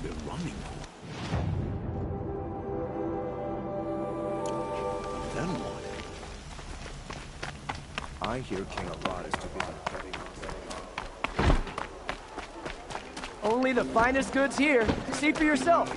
they're running. Then what? I hear King Arad is too busy betting on. Only the finest goods here. See for yourself.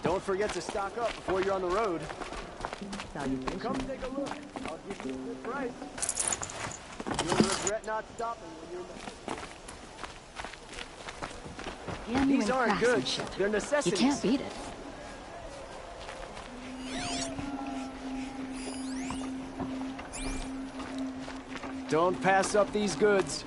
Don't forget to stock up before you're on the road. Come take a look. I'll give you a good price. You'll regret not stopping when you're... These aren't good. They're necessities. You can't beat it. Don't pass up these goods.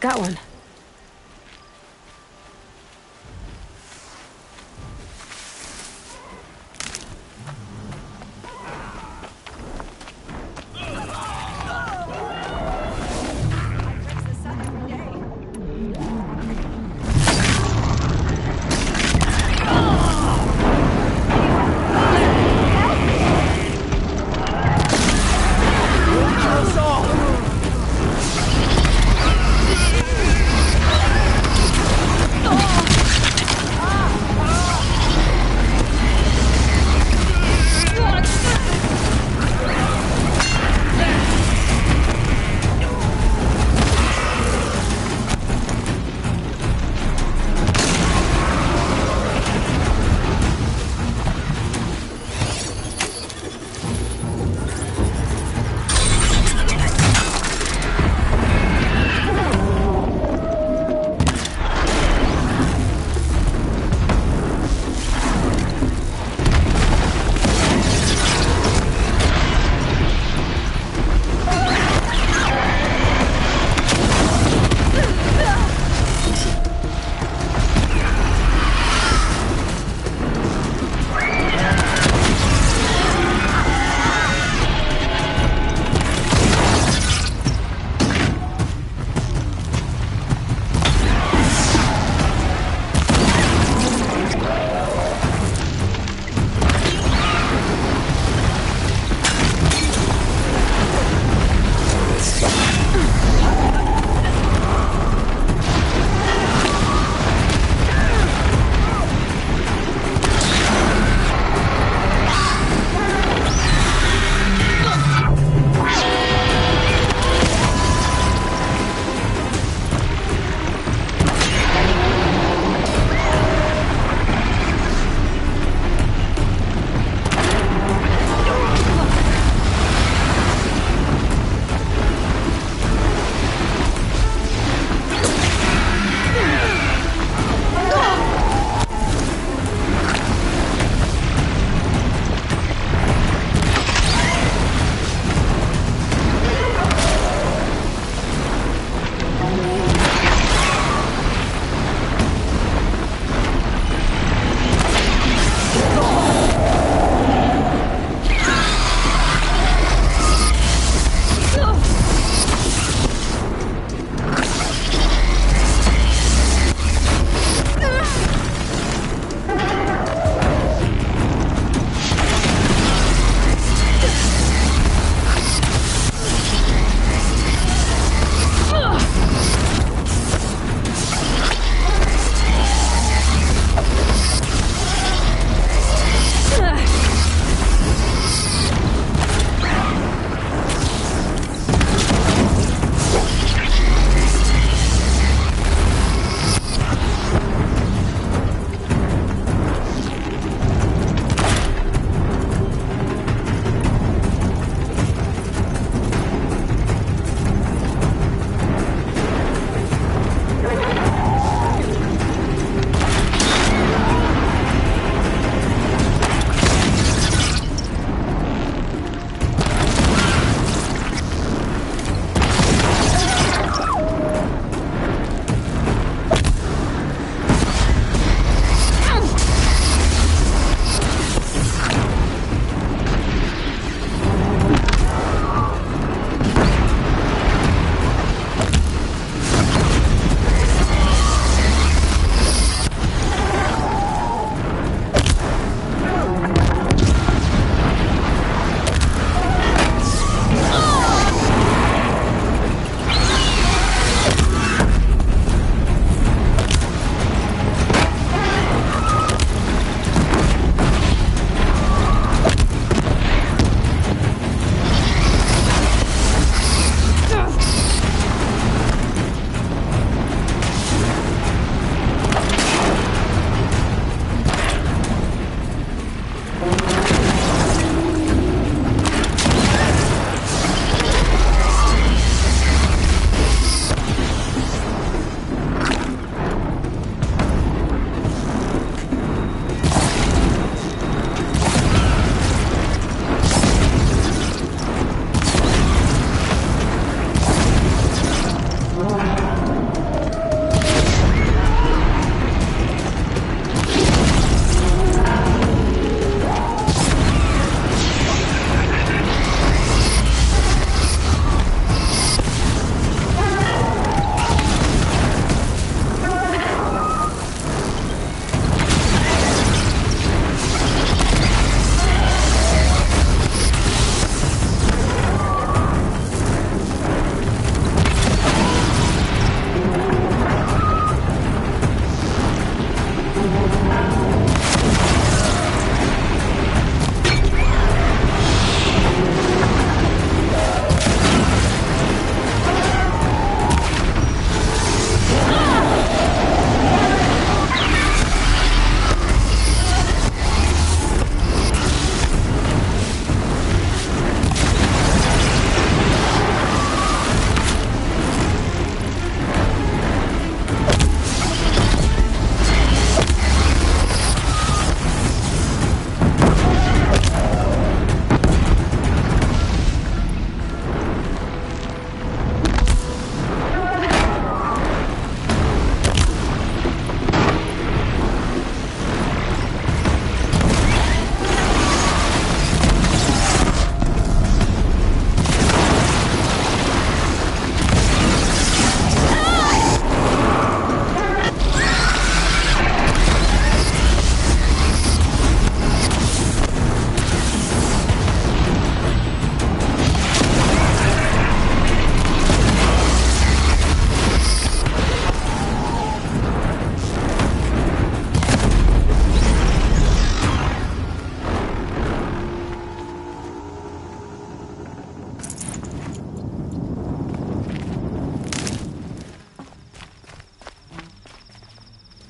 Got one.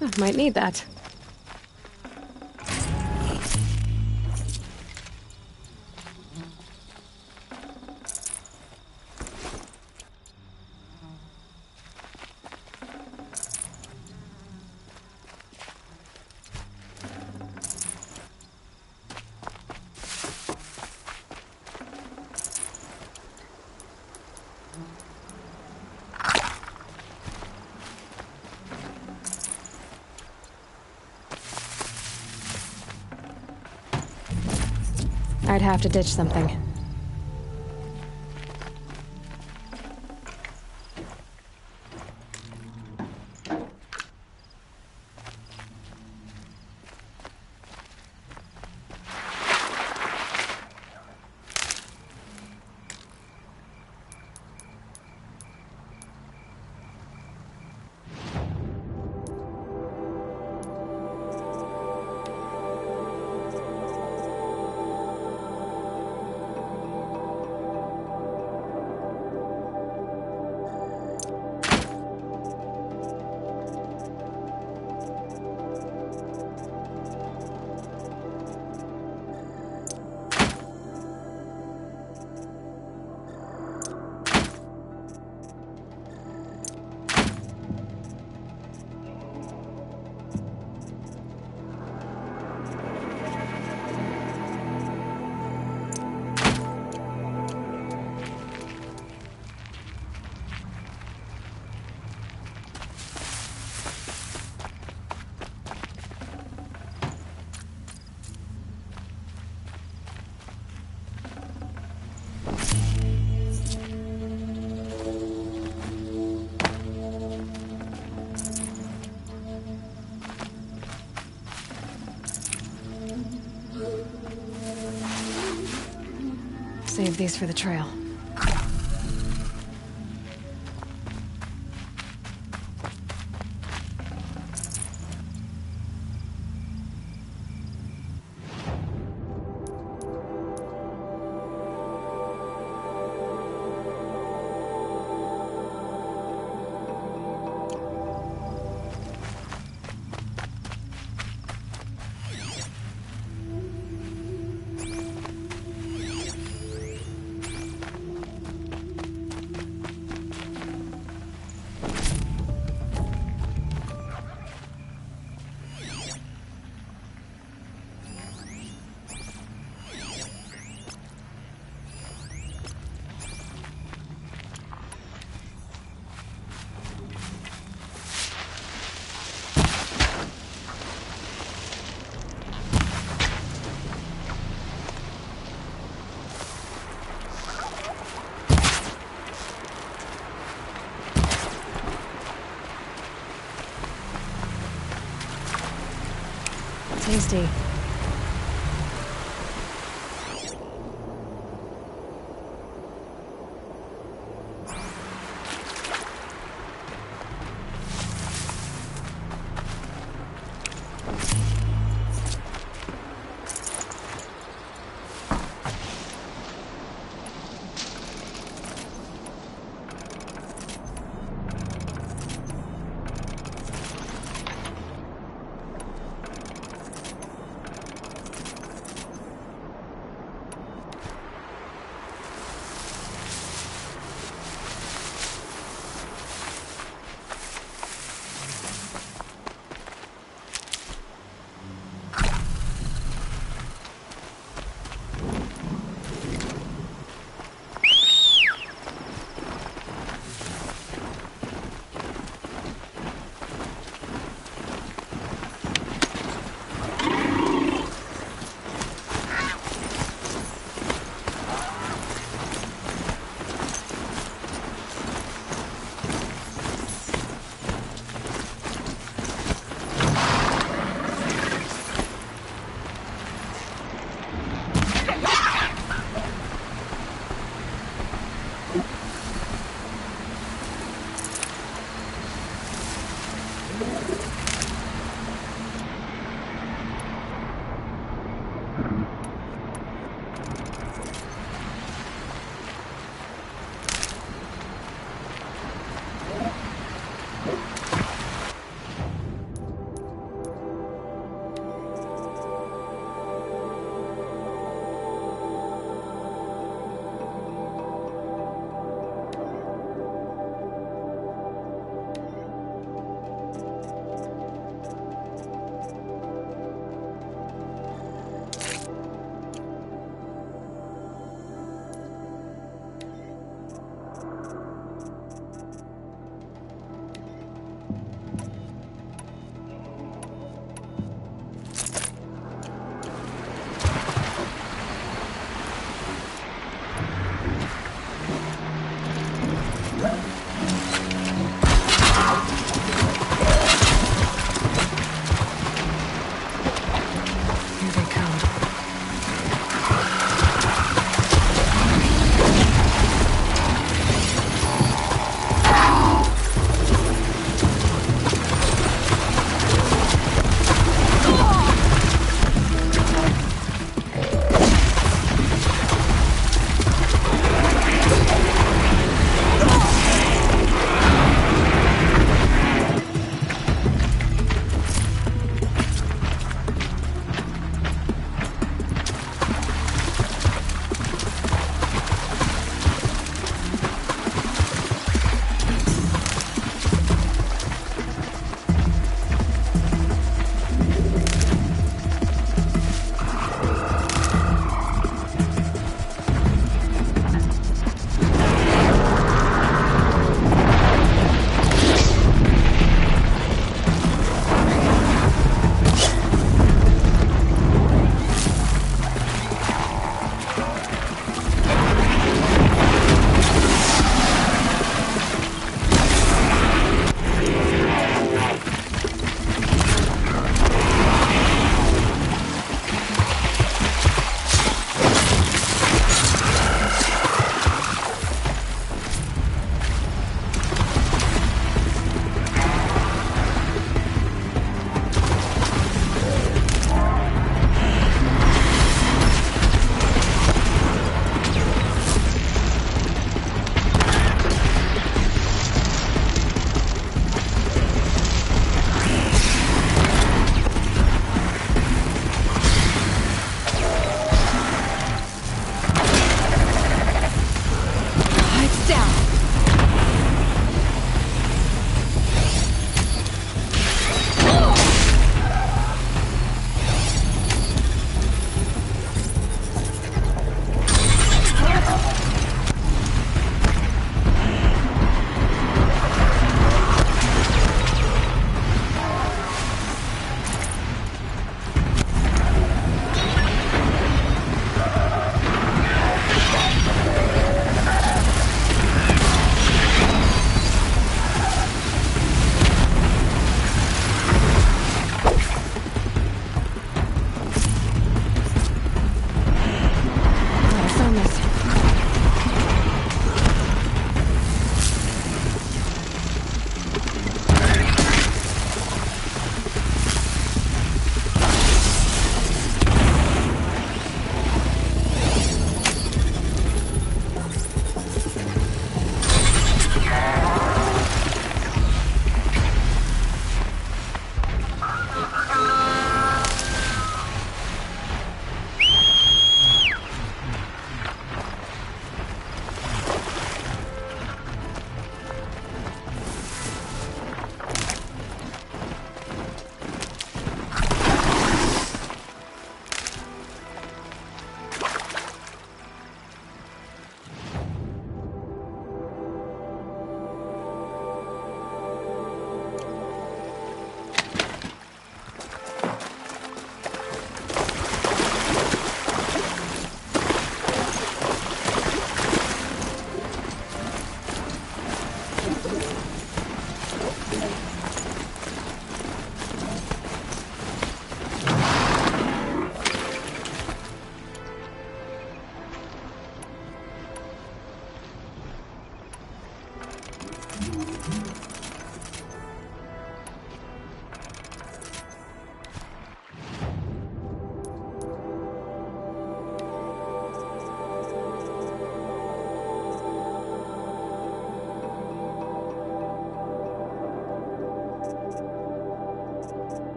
Might need that. I'd have to ditch something. Save these for the trail. Tasty.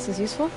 This is useful.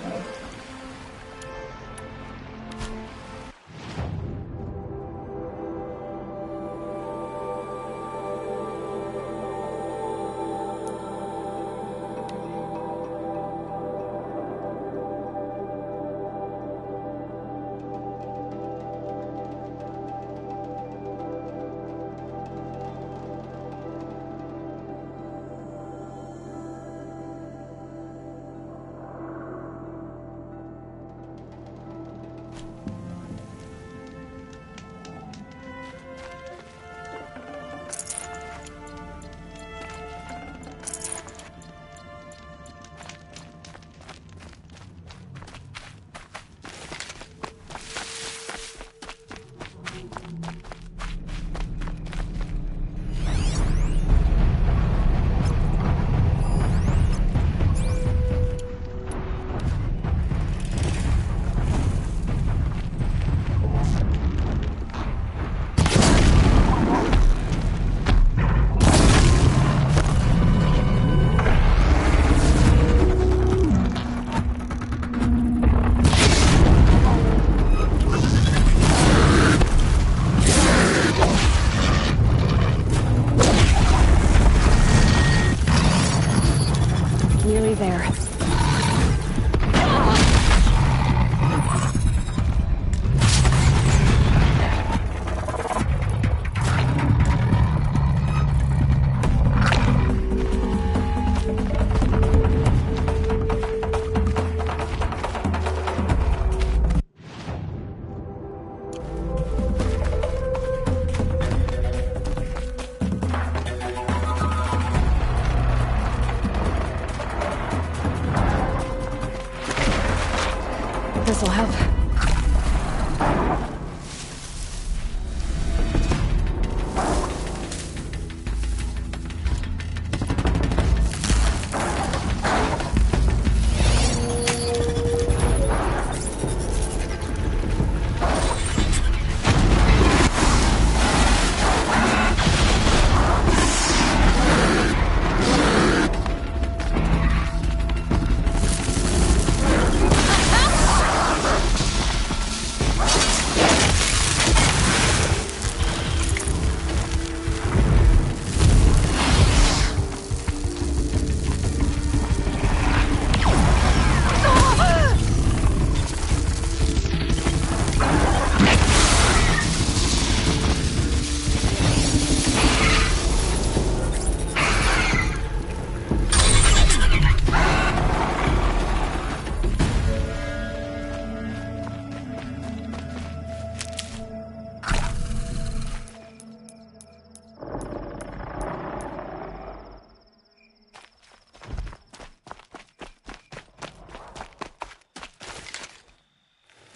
Nearly there. This'll help.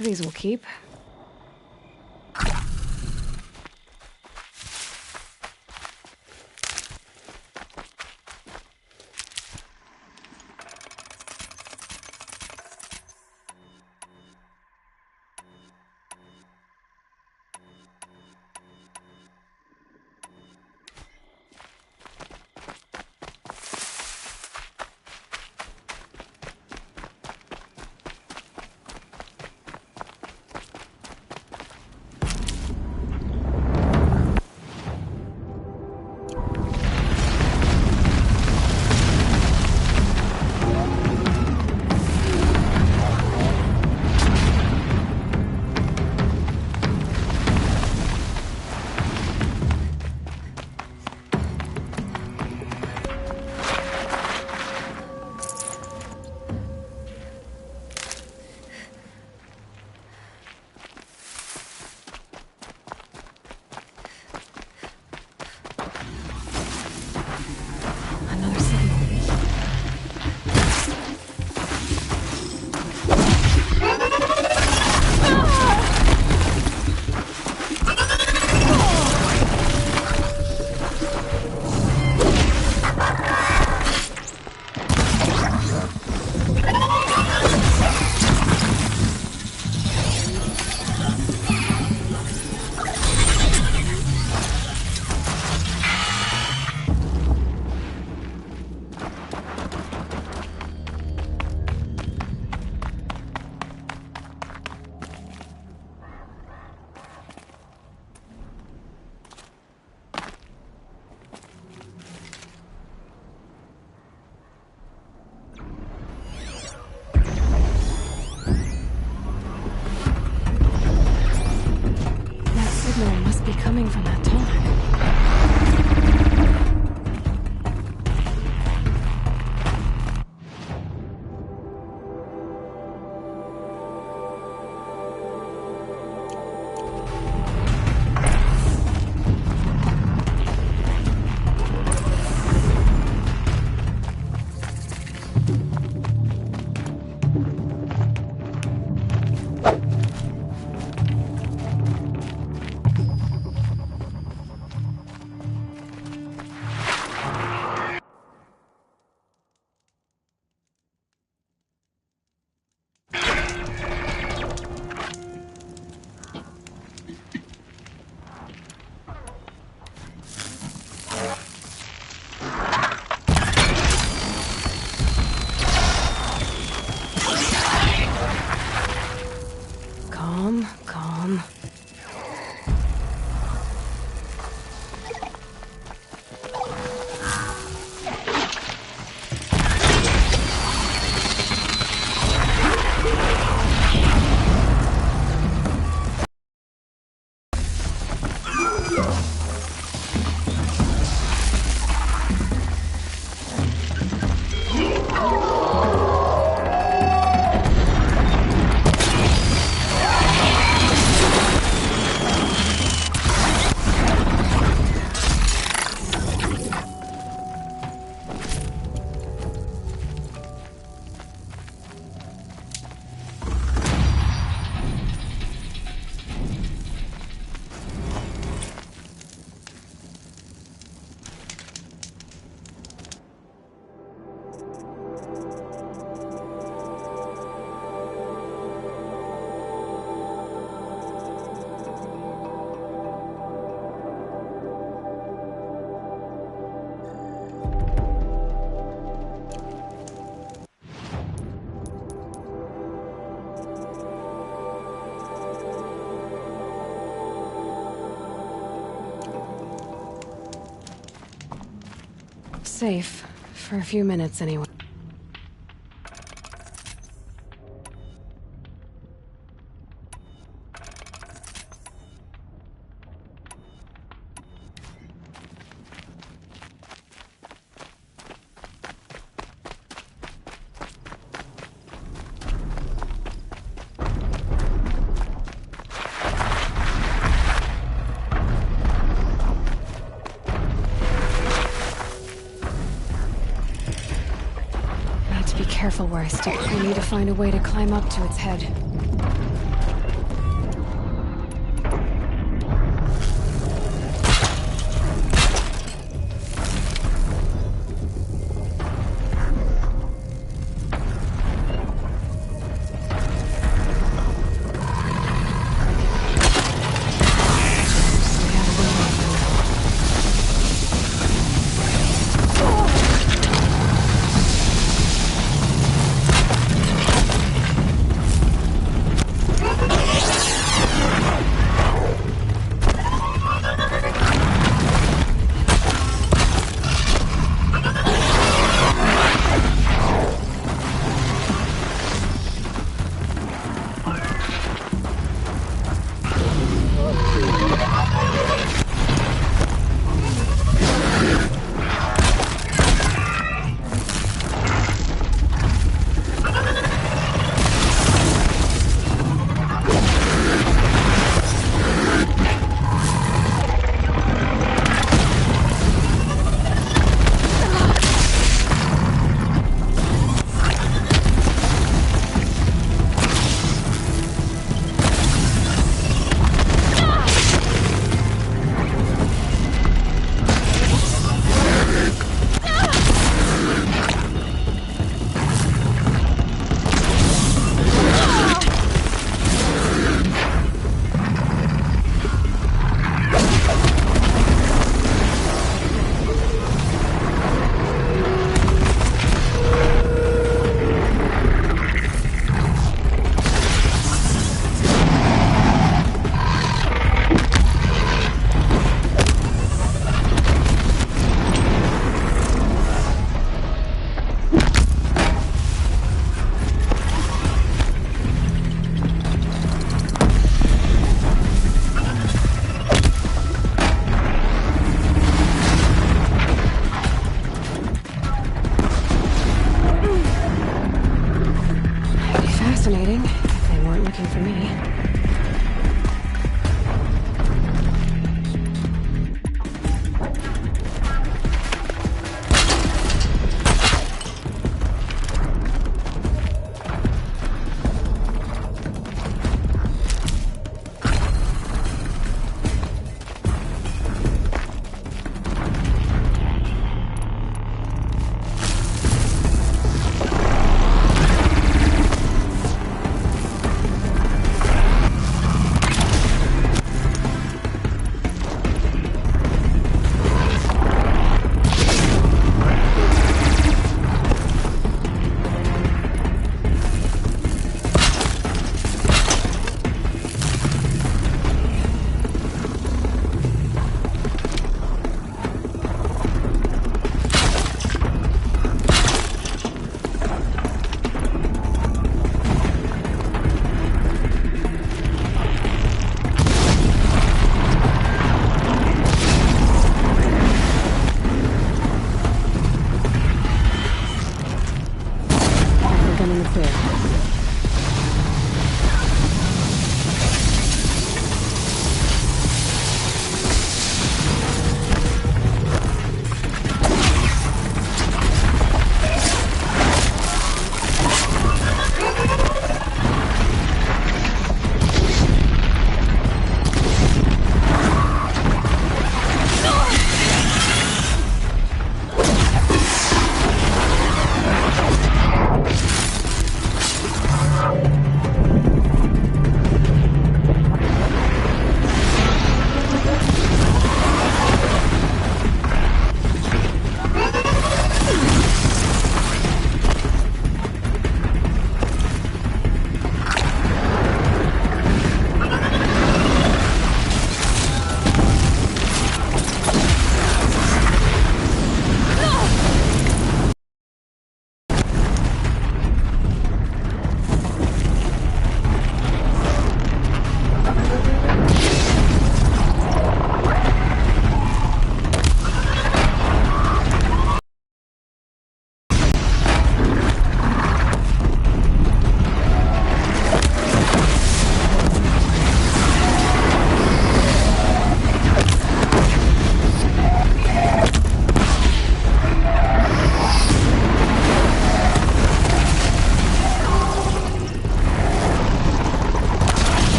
These will keep. safe. For a few minutes, anyway. Be careful where I step. I need to find a way to climb up to its head. Fascinating. They weren't looking for me.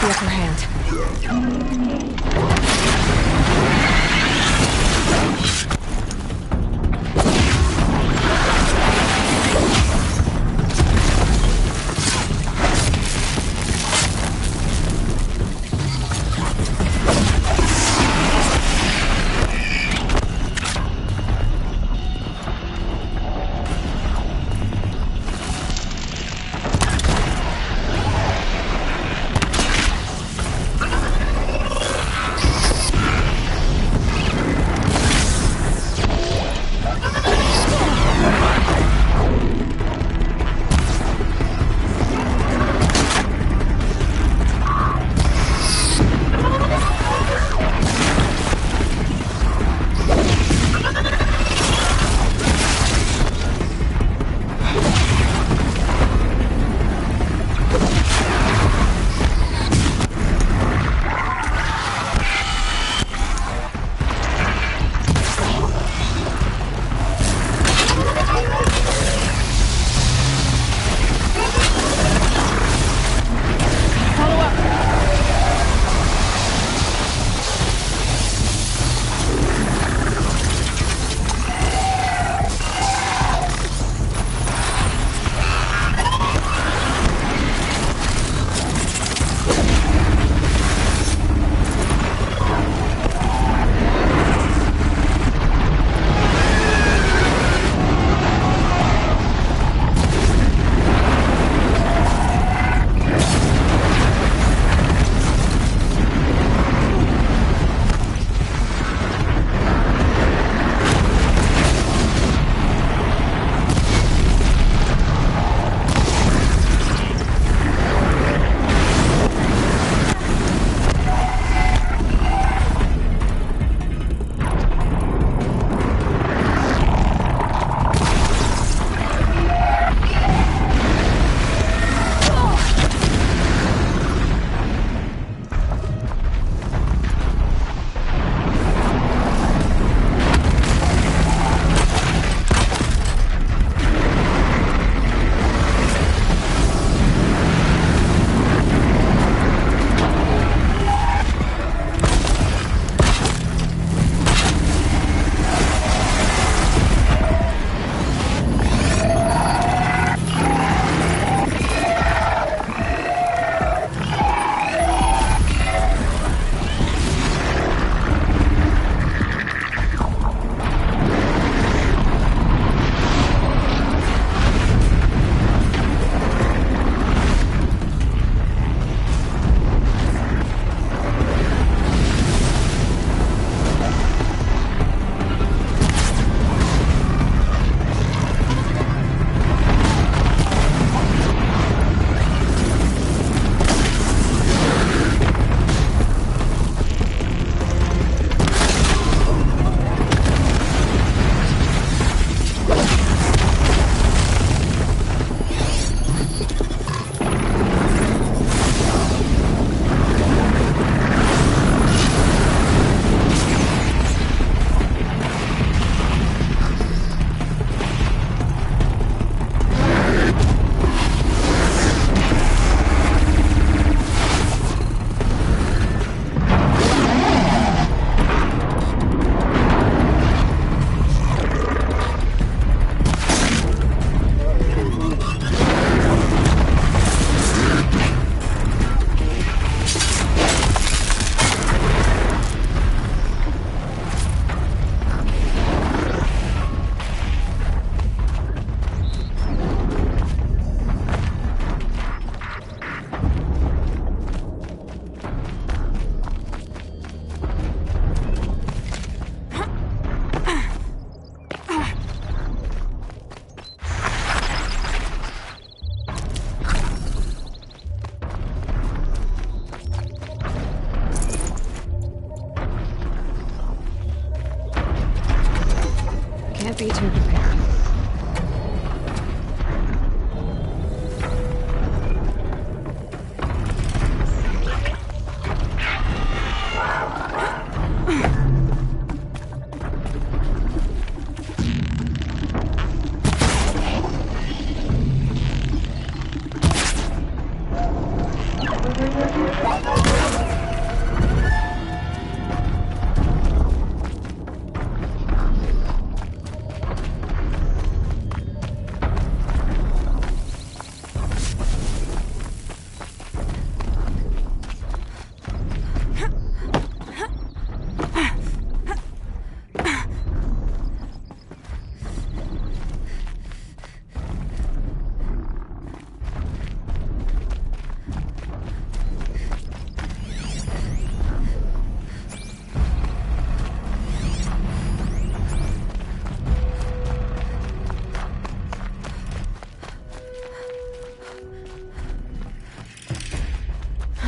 the upper hand.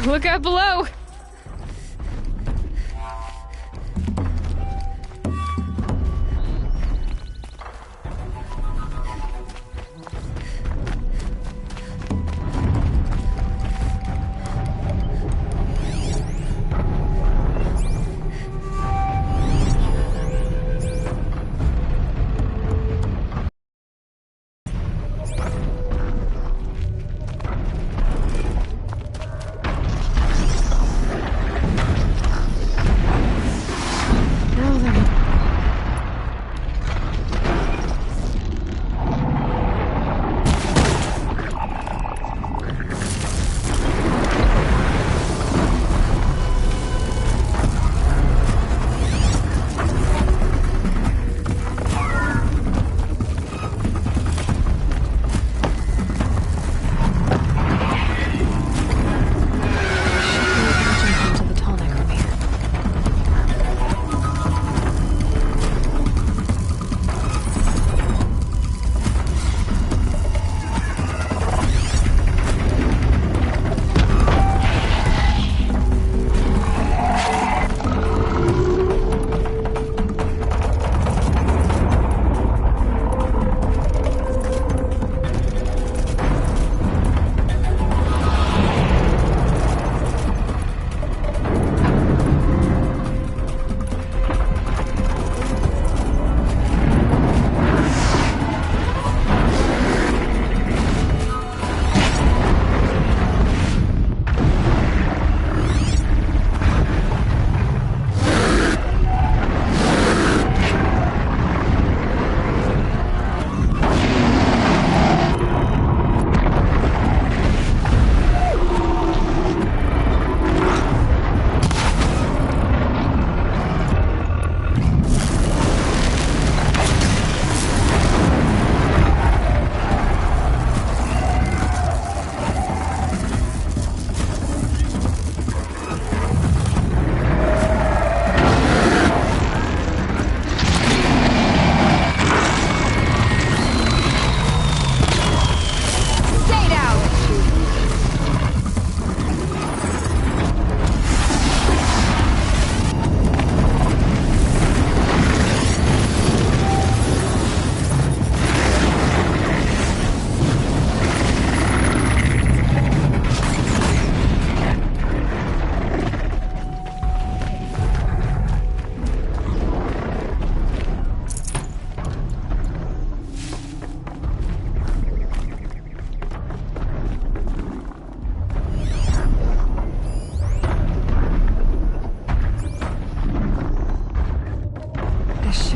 Look out below!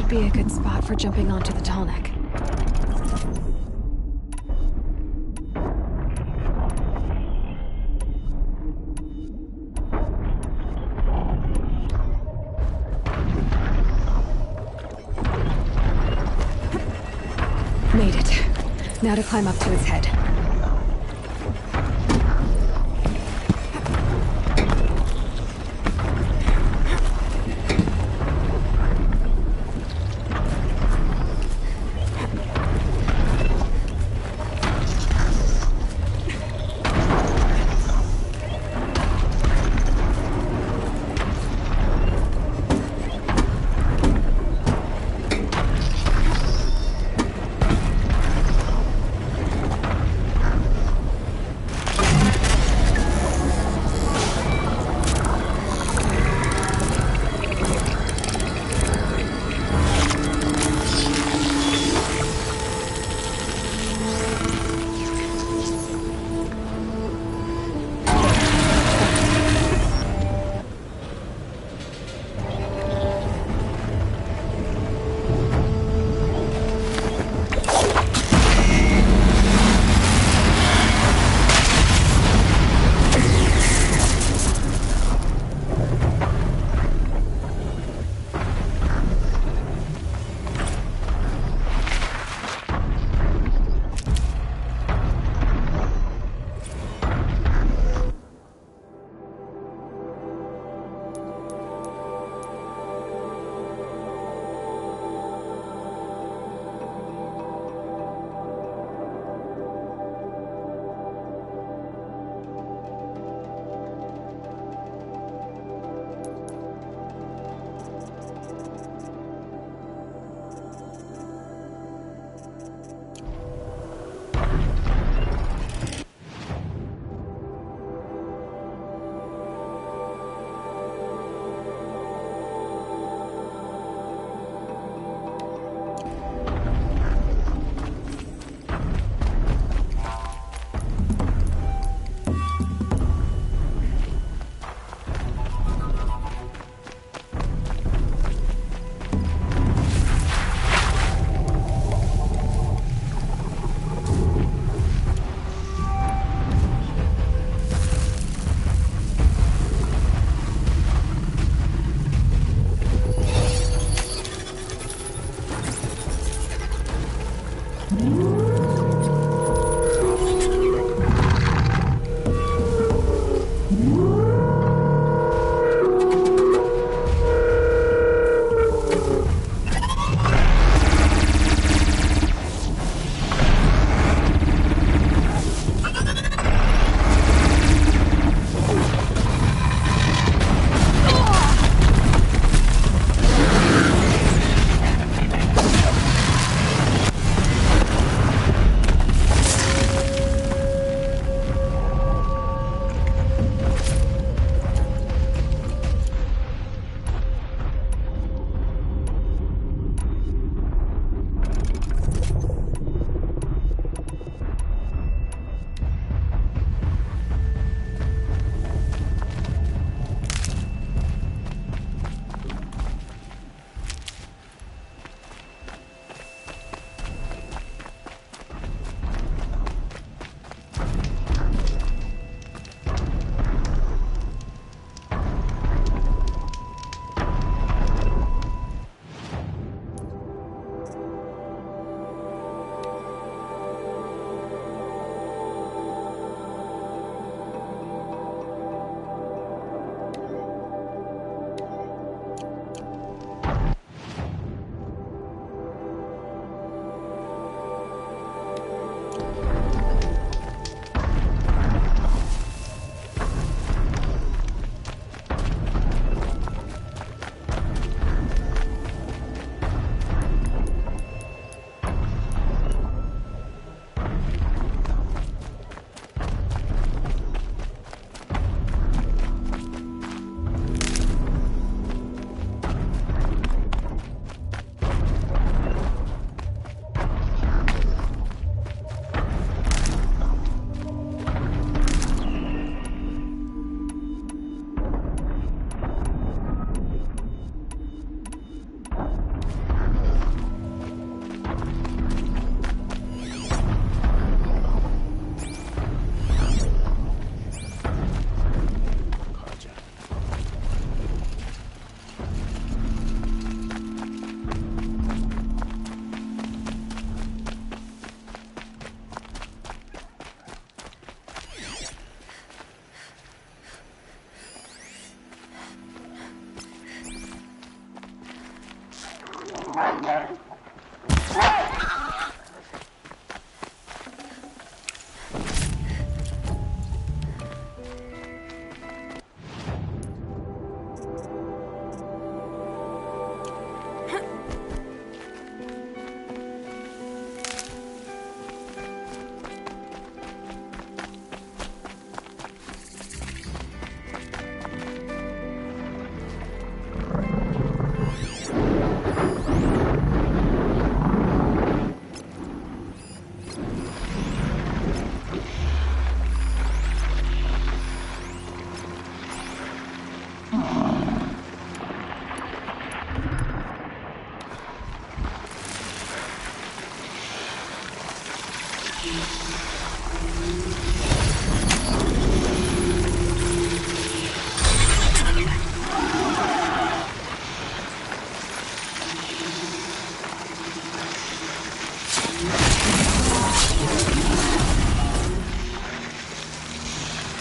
Be a good spot for jumping onto the tall neck. Made it. Now to climb up to its head.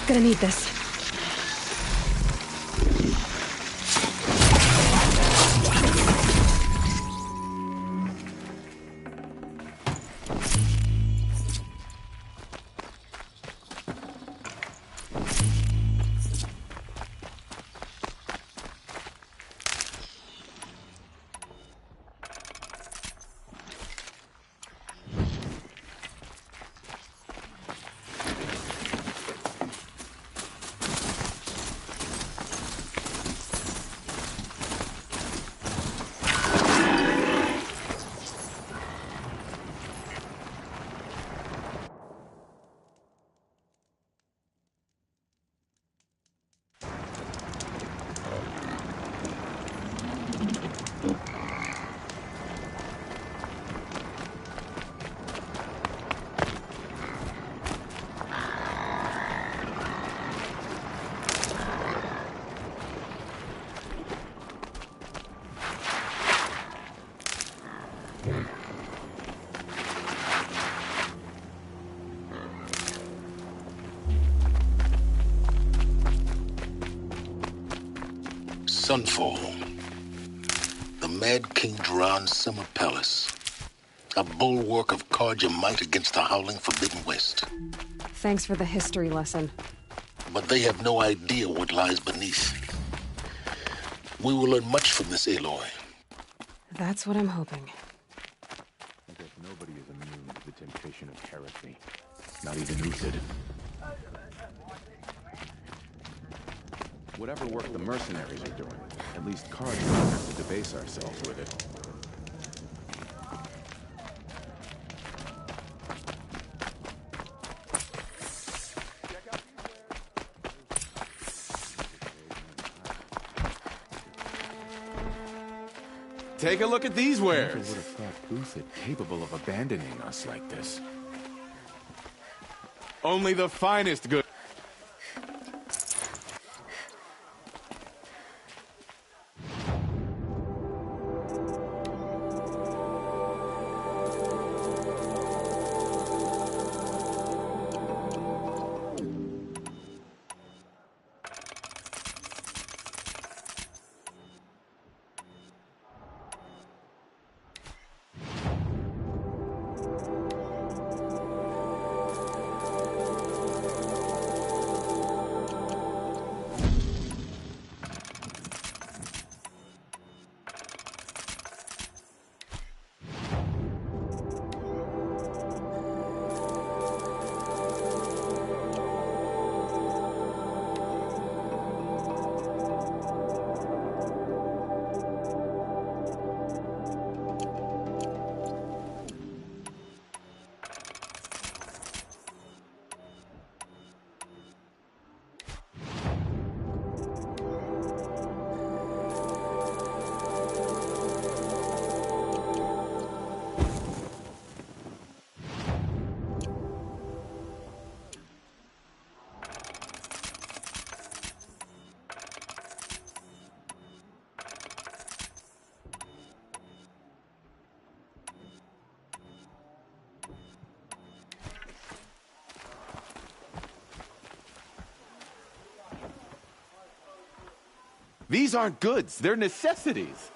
Gonna need this. Sunfall. The Mad King Duran's summer palace. A bulwark of Carja might against the howling Forbidden West. Thanks for the history lesson. But they have no idea what lies beneath. We will learn much from this Aloy. That's what I'm hoping. I guess nobody is immune to the temptation of heresy. Not even Uthid. Whatever work the mercenaries are doing, at least Carja doesn't have to debase ourselves with it. Take a look at these wares. I never would have thought Uthid capable of abandoning us like this. Only the finest good. These aren't goods, they're necessities.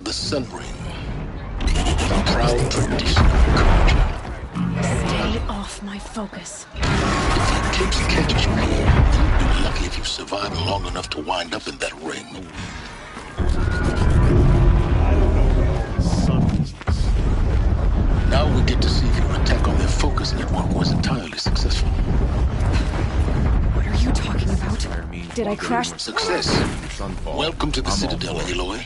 The Sun Ring. The proud tradition of Karja. Stay off my focus. If the eclipse catches you here, then you'll be lucky if you survive long enough to wind up in that ring. I don't know about all this sun business. Now we get to see if your attack on their focus network was entirely successful. What are you talking about? Did I crash? Success. Welcome to the Citadel, Aloy.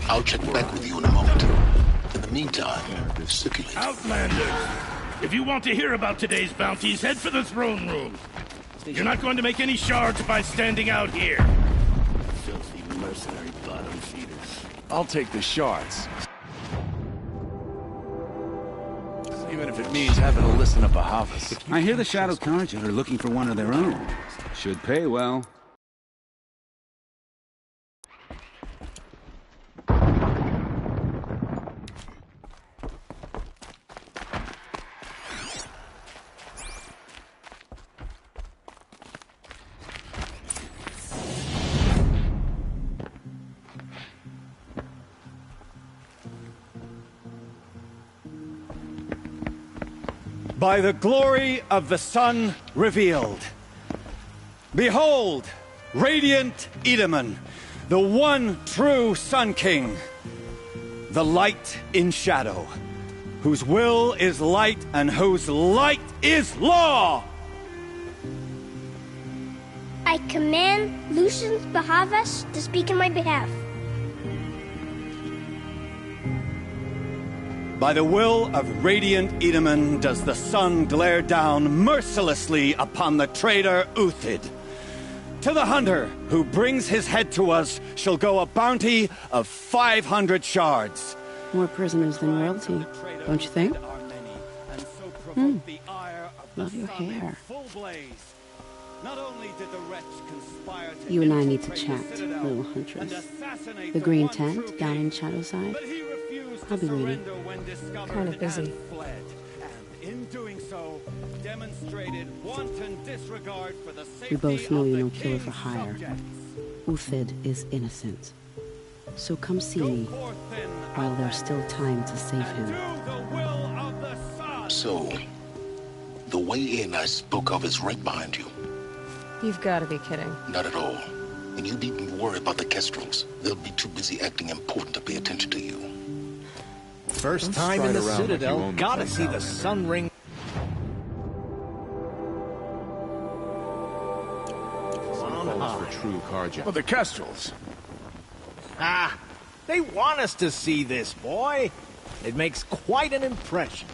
I'll check back with you in a moment. In the meantime, circulate. Outlanders! If you want to hear about today's bounties, head for the throne room. You're not going to make any shards by standing out here. Filthy mercenary bottom feeders. I'll take the shards. Even if it means having to listen to Bahavas. I hear the Shadow Karja are looking for one of their own. Should pay well. By the glory of the sun revealed. Behold, radiant Edaman, the one true Sun King, the light in shadow, whose will is light and whose light is law! I command Lucius Bahavas to speak in my behalf. By the will of radiant Edaman does the sun glare down mercilessly upon the traitor Uthid. To the hunter who brings his head to us shall go a bounty of 500 shards. More prisoners than royalty, don't you think? Love your hair. You and I need to chat, little huntress. The green tent down in Shadowside. I'll be waiting. Kind of busy. We both know you're no killer for hire. Uthid is innocent. So come see me while there's still time to save him. So, the way in I spoke of is right behind you. You've got to be kidding. Not at all. And you needn't worry about the Kestrels. They'll be too busy acting important to pay attention to you. First time in the Citadel, gotta see the Sun Ring. For true Karja. Well, the Kestrels. Ah, they want us to see this, boy. It makes quite an impression.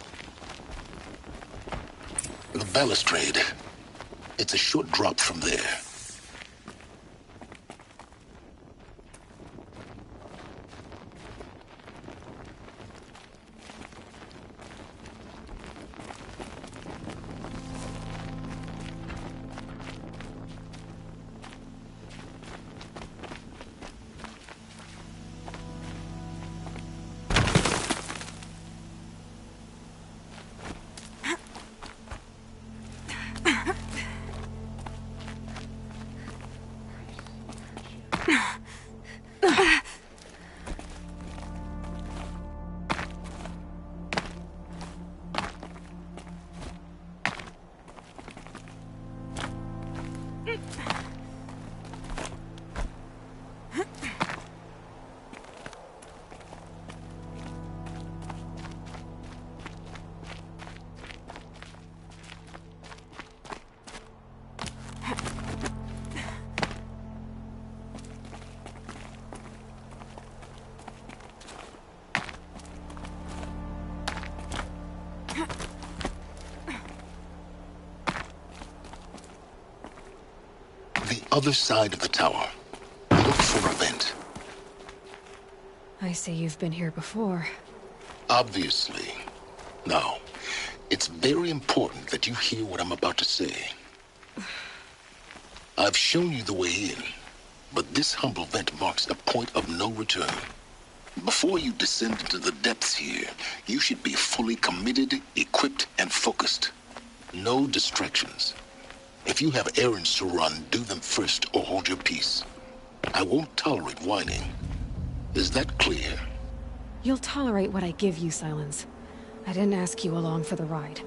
The balustrade. It's a short drop from there. The other side of the tower. Look for a vent. I see you've been here before. Obviously. Now, It's very important that you hear what I'm about to say. I've shown you the way in, but this humble vent marks a point of no return. Before you descend into the depths here, you should be fully committed, equipped, and focused. No distractions. If you have errands to run, do them first or hold your peace. I won't tolerate whining. Is that clear? You'll tolerate what I give you, Silence. I didn't ask you along for the ride.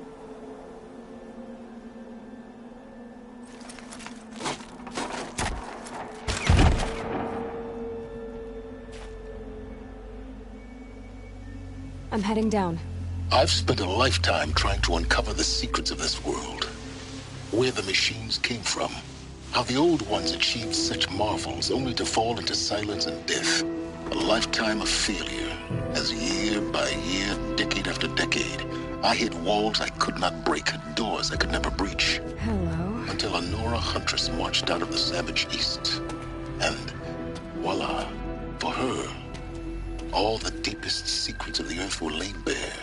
I'm heading down. I've spent a lifetime trying to uncover the secrets of this world. Where the machines came from. How the old ones achieved such marvels only to fall into silence and death. A lifetime of failure. As year by year, decade after decade, I hit walls I could not break, doors I could never breach. Hello. Until a Nora huntress marched out of the savage east. And voila, for her, all the deepest secrets of the earth were laid bare.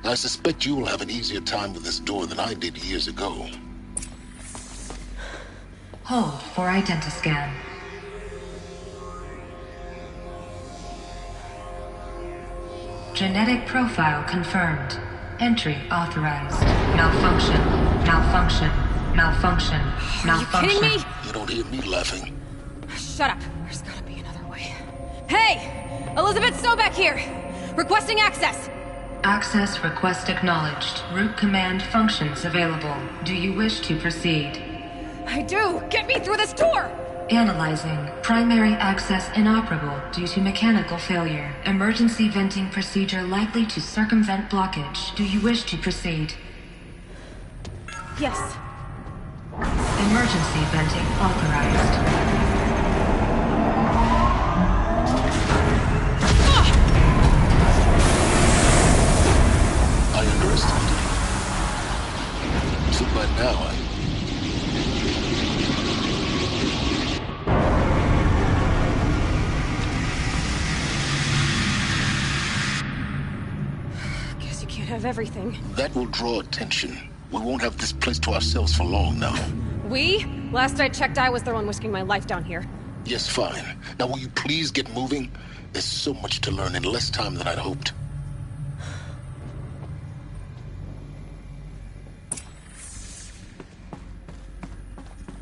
I suspect you will have an easier time with this door than I did years ago. Hold for identiscan. Genetic profile confirmed. Entry authorized. Malfunction. Malfunction. Malfunction. Malfunction. Are you kidding me? You don't hear me laughing. Shut up. There's gotta be another way. Hey! Elizabeth Stoback here! Requesting access! Access request acknowledged. Root command functions available. Do you wish to proceed? I do! Get me through this door! Analyzing. Primary access inoperable due to mechanical failure. Emergency venting procedure likely to circumvent blockage. Do you wish to proceed? Yes. Emergency venting authorized. I underestimated you. So by now, Guess you can't have everything. that will draw attention. We won't have this place to ourselves for long now. We? Last I checked, I was the one risking my life down here. Yes, fine. Now will you please get moving? There's so much to learn in less time than I'd hoped.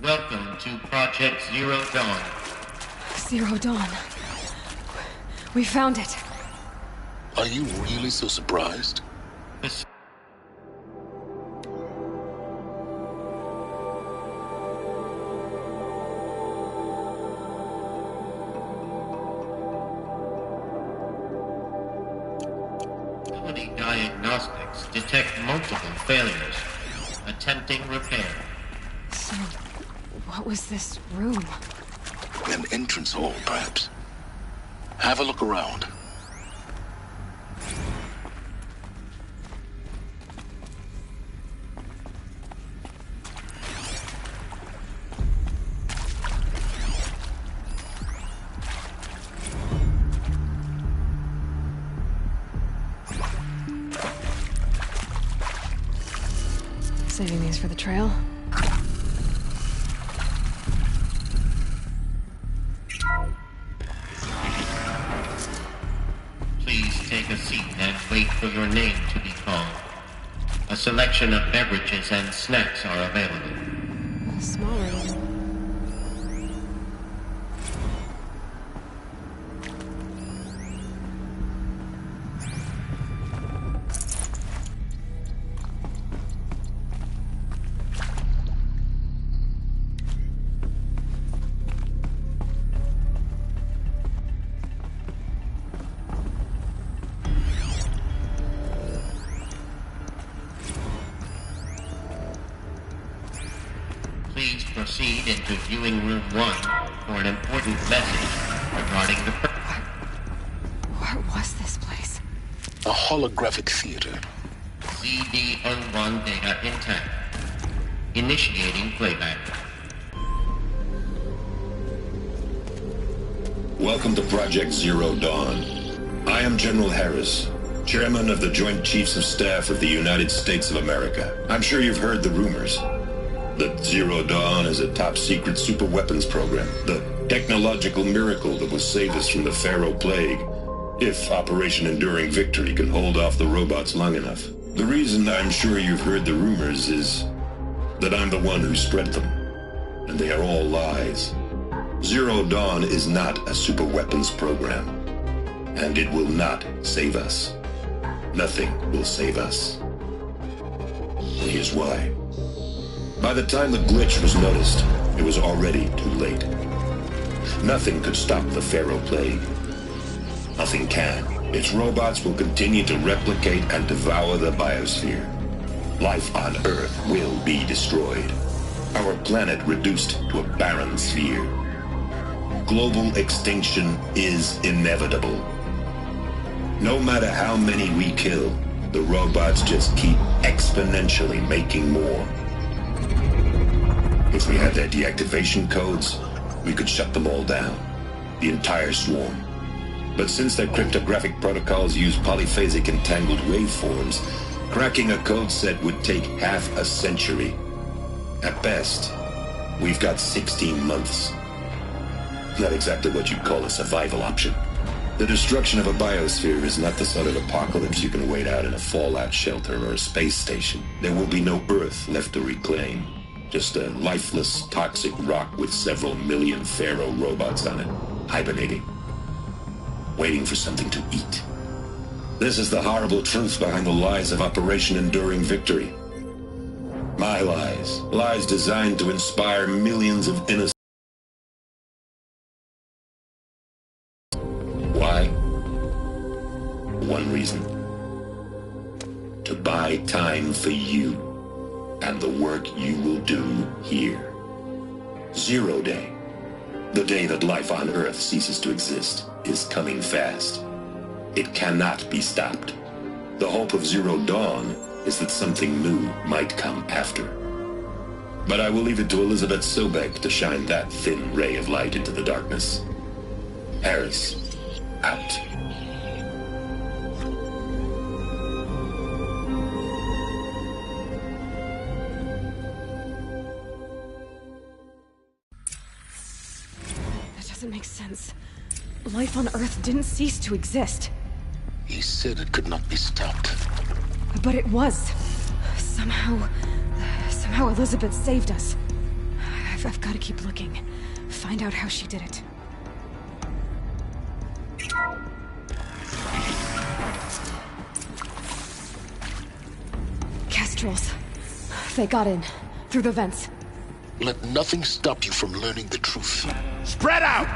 Welcome to Project Zero Dawn. Zero Dawn. We found it. Are you really so surprised? This facility diagnostics detect multiple failures. Attempting repair. So, what was this room? An entrance hall, perhaps. Have a look around. Saving these for the trail? Please take a seat and wait for your name to be called. A selection of beverages and snacks are available. Smaller. Please proceed into viewing room 1 for an important message regarding the... What was this place? A holographic theater. CD01 data intact. Initiating playback. Welcome to Project Zero Dawn. I am General Harris. Chairman of the Joint Chiefs of Staff of the United States of America. I'm sure you've heard the rumors that Zero Dawn is a top-secret superweapons program, the technological miracle that will save us from the Pharaoh Plague, if Operation Enduring Victory can hold off the robots long enough. The reason I'm sure you've heard the rumors is that I'm the one who spread them, and they are all lies. Zero Dawn is not a superweapons program, and it will not save us. Nothing will save us. And here's why. By the time the glitch was noticed, it was already too late. Nothing could stop the Pharaoh Plague. Nothing can. Its robots will continue to replicate and devour the biosphere. Life on Earth will be destroyed. Our planet reduced to a barren sphere. Global extinction is inevitable. No matter how many we kill, the robots just keep exponentially making more. If we had their deactivation codes, we could shut them all down. The entire swarm. But since their cryptographic protocols use polyphasic entangled waveforms, cracking a code set would take half a century. At best, we've got 16 months. Not exactly what you'd call a survival option. The destruction of a biosphere is not the sort of apocalypse you can wait out in a fallout shelter or a space station. There will be no Earth left to reclaim. Just a lifeless, toxic rock with several million Pharaoh robots on it, hibernating, waiting for something to eat. This is the horrible truth behind the lies of Operation Enduring Victory. My lies. Lies designed to inspire millions of innocent. Why? One reason. To buy time for you and the work you will do here. Zero Day, the day that life on Earth ceases to exist, is coming fast. It cannot be stopped. The hope of Zero Dawn is that something new might come after. But I will leave it to Elizabeth Sobek to shine that thin ray of light into the darkness. Harris, out. That doesn't make sense. Life on Earth didn't cease to exist. He said it could not be stopped. But it was. Somehow Elizabeth saved us. I've got to keep looking. Find out how she did it. Kestrels. They got in. Through the vents. Let nothing stop you from learning the truth. Spread out!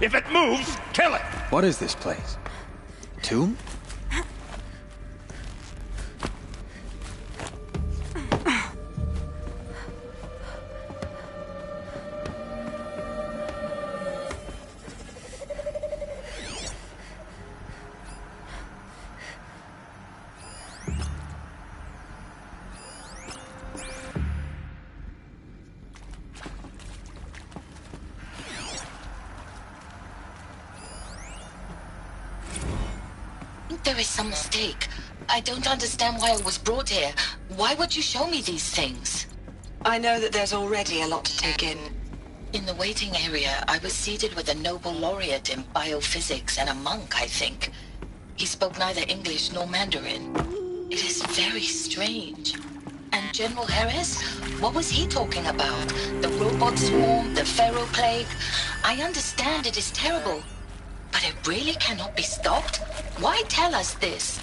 If it moves, kill it! What is this place? Tomb? There is some mistake. I don't understand why I was brought here. Why would you show me these things? I know that there's already a lot to take in. In the waiting area, I was seated with a Nobel laureate in biophysics and a monk, I think. He spoke neither English nor Mandarin. It is very strange. And General Harris? What was he talking about? The robot swarm, the Pharaoh Plague? I understand it is terrible. But it really cannot be stopped? Why tell us this?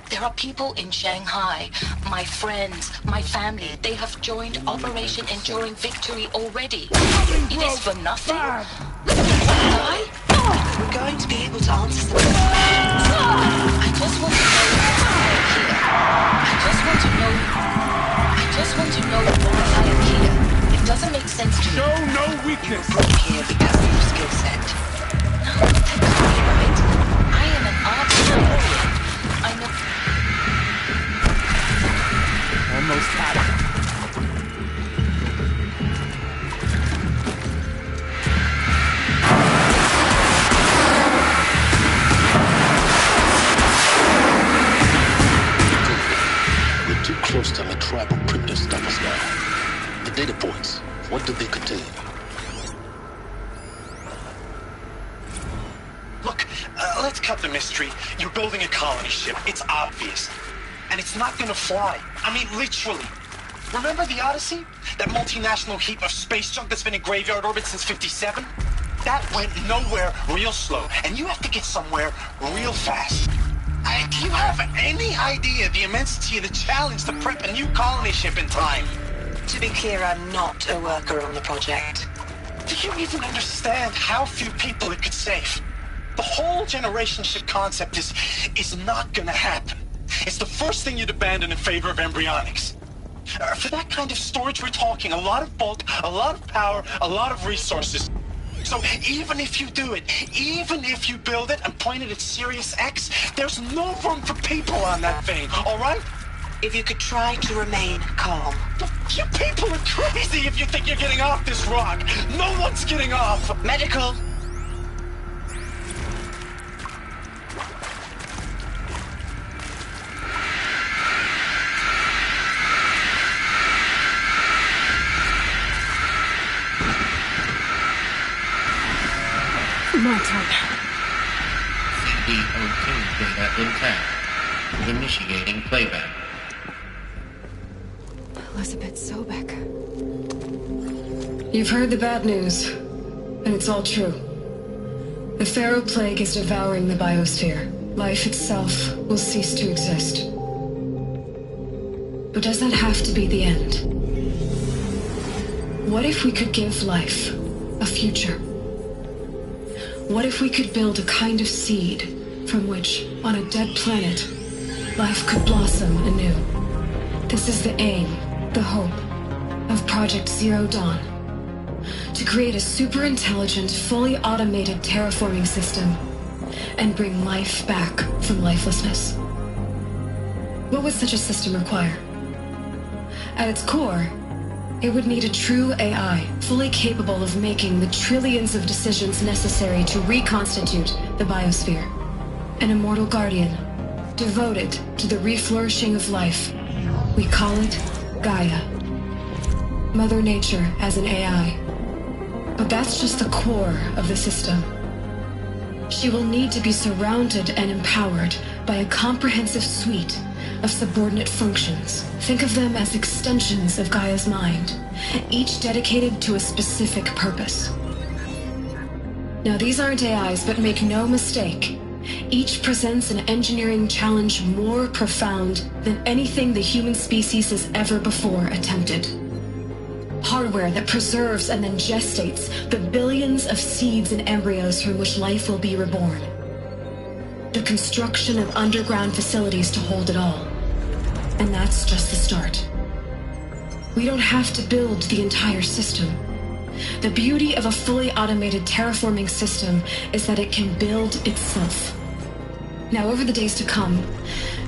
There are people in Shanghai, my friends, my family. They have joined Operation Enduring Victory already. It is for nothing? Why? We're going to be able to answer some questions. I just want to know why I am here. I just want to know why I am here. It doesn't make sense to me. Show no weakness! You were brought here because of your skill set. No, that can't be right. I am an art historian. I know... Almost had it. let's cut the mystery. You're building a colony ship. It's obvious. And it's not gonna fly. I mean, literally. Remember the Odyssey? That multinational heap of space junk that's been in graveyard orbit since 57? That went nowhere real slow. And you have to get somewhere real fast. Do you have any idea the immensity of the challenge to prep a new colony ship in time? To be clear, I'm not a worker on the project. Do you even understand how few people it could save? The whole generation ship concept is not gonna happen. It's the first thing you'd abandon in favor of embryonics. For that kind of storage, we're talking a lot of bulk, a lot of power, a lot of resources. So even if you do it, even if you build it and point it at Sirius X, there's no room for people on that thing, all right? If you could try to remain calm. You people are crazy if you think you're getting off this rock. No one's getting off. Medical. My turn. CD02 data intact. Initiating playback. Elizabeth Sobek. You've heard the bad news, and it's all true. The Pharaoh Plague is devouring the biosphere. Life itself will cease to exist. But does that have to be the end? What if we could give life a future? What if we could build a kind of seed from which, on a dead planet, life could blossom anew? This is the aim, the hope, of Project Zero Dawn. To create a super-intelligent, fully automated terraforming system and bring life back from lifelessness. What would such a system require? At its core, it would need a true AI, fully capable of making the trillions of decisions necessary to reconstitute the biosphere. An immortal guardian, devoted to the reflourishing of life. We call it Gaia. Mother Nature as an AI. But that's just the core of the system. She will need to be surrounded and empowered by a comprehensive suite of subordinate functions. Think of them as extensions of Gaia's mind, each dedicated to a specific purpose. Now, these aren't AIs, but make no mistake, each presents an engineering challenge more profound than anything the human species has ever before attempted. Hardware that preserves and then gestates the billions of seeds and embryos from which life will be reborn. The construction of underground facilities to hold it all. And that's just the start. We don't have to build the entire system. The beauty of a fully automated terraforming system is that it can build itself. Now, over the days to come,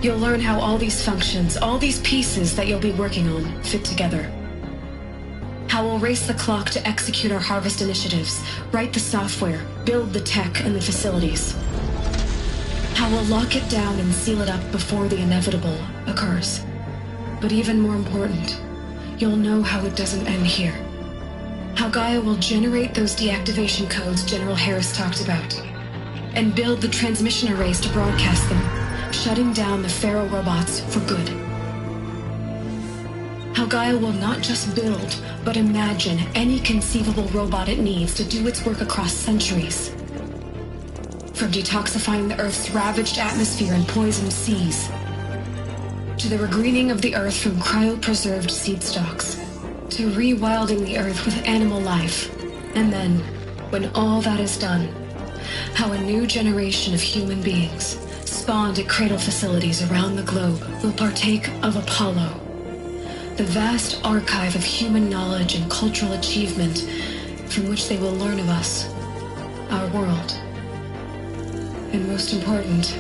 you'll learn how all these functions, all these pieces that you'll be working on, fit together. How we'll race the clock to execute our harvest initiatives, write the software, build the tech and the facilities. How we'll lock it down and seal it up before the inevitable occurs. But even more important, you'll know how it doesn't end here. How Gaia will generate those deactivation codes General Harris talked about, and build the transmission arrays to broadcast them, shutting down the Pharaoh robots for good. How Gaia will not just build, but imagine any conceivable robot it needs to do its work across centuries. From detoxifying the Earth's ravaged atmosphere and poisoned seas, to the regreening of the Earth from cryopreserved seed stalks, to rewilding the Earth with animal life. And then, when all that is done, how a new generation of human beings, spawned at cradle facilities around the globe, will partake of Apollo, the vast archive of human knowledge and cultural achievement from which they will learn of us, our world. And most important,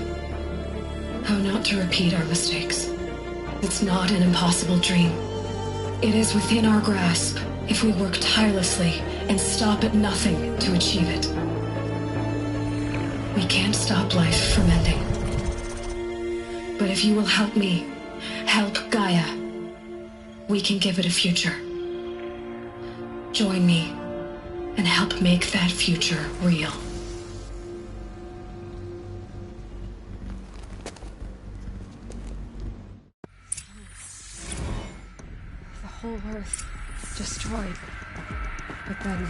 how not to repeat our mistakes. It's not an impossible dream. It is within our grasp if we work tirelessly and stop at nothing to achieve it. We can't stop life from ending. But if you will help me, help Gaia, we can give it a future. Join me and help make that future real. whole Earth destroyed, but then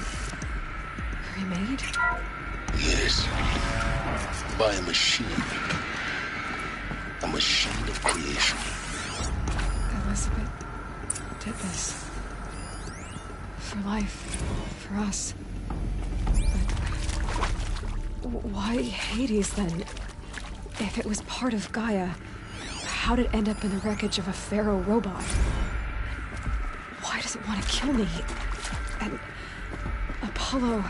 remade? Yes. By a machine. A machine of creation. Elizabeth did this. For life. For us. But why Hades then? If it was part of Gaia, how did it end up in the wreckage of a pharaoh robot? Why does it want to kill me? And Apollo,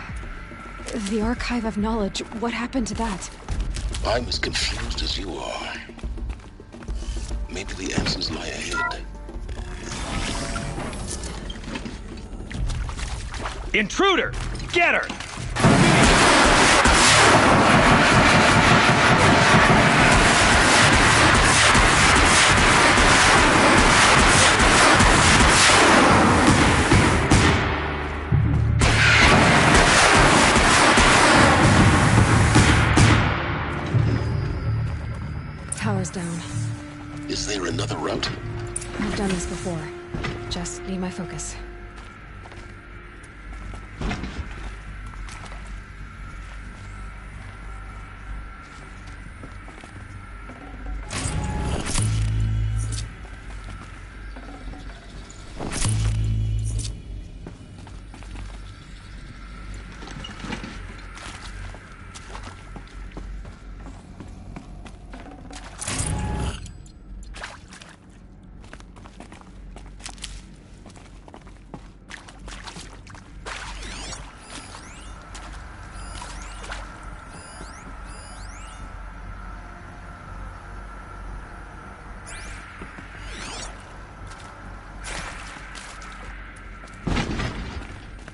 the Archive of Knowledge, what happened to that? I'm as confused as you are. Maybe the answers lie ahead. Intruder! Get her! Power's down. Is there another route? I've done this before. Just need my focus.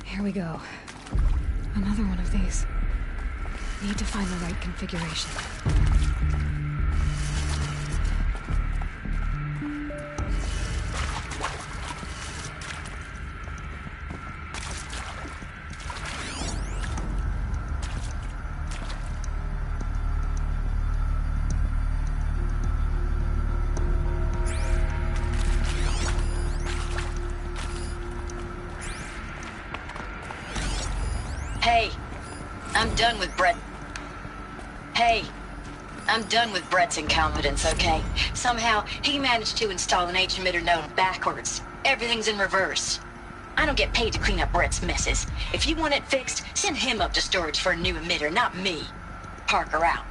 Here we go. Another one of these. Need to find the right configuration. Hey, I'm done with Brett. Hey, I'm done with Brett's incompetence, okay? Somehow, he managed to install an H-emitter node backwards. Everything's in reverse. I don't get paid to clean up Brett's messes. If you want it fixed, send him up to storage for a new emitter, not me. Parker out.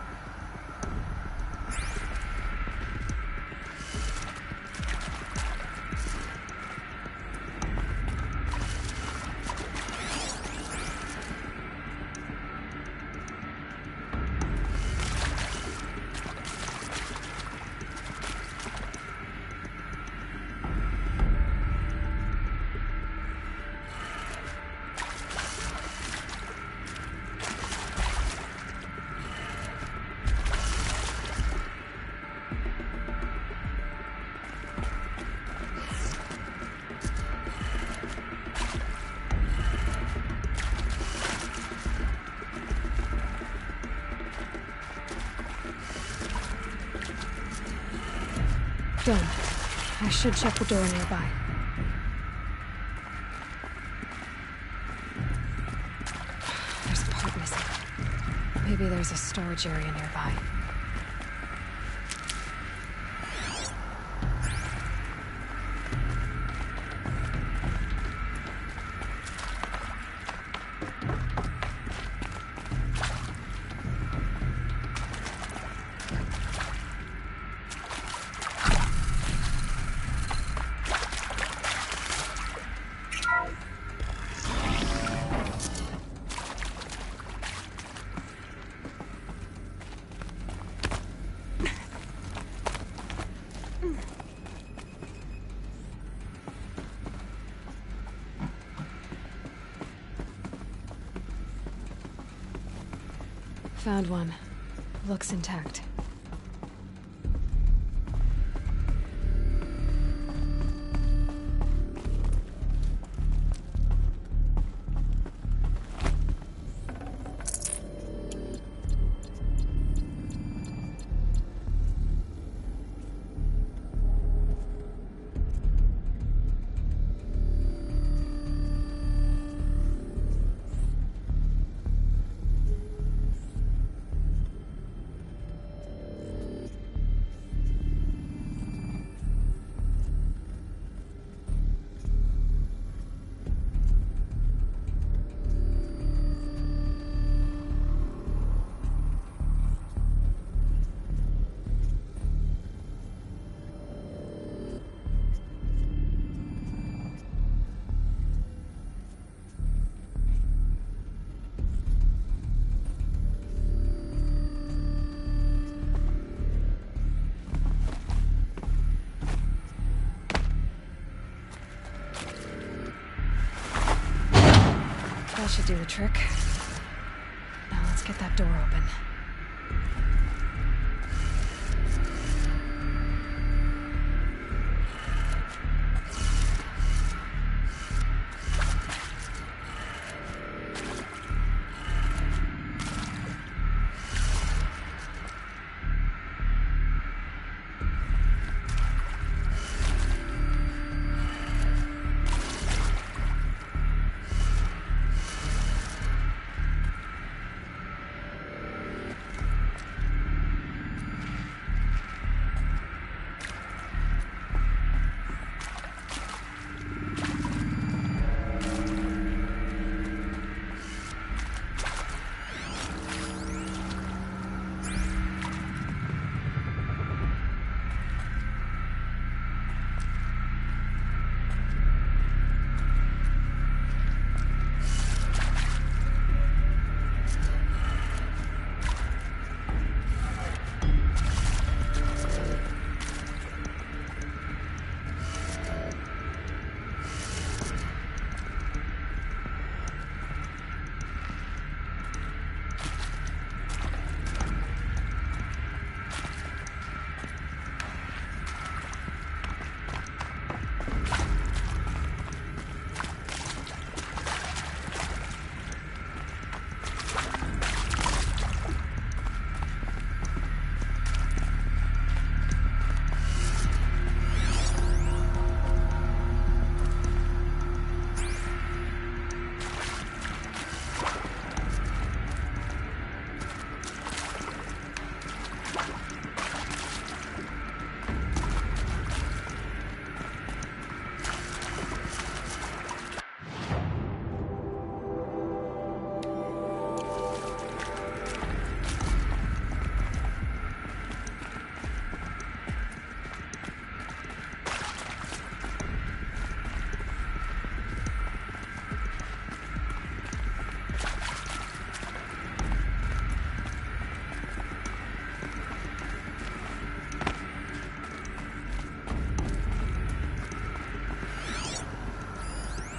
Done. I should check the door nearby. There's a part missing. Maybe there's a storage area nearby. Found one. Looks intact. should do the trick. Now let's get that door open.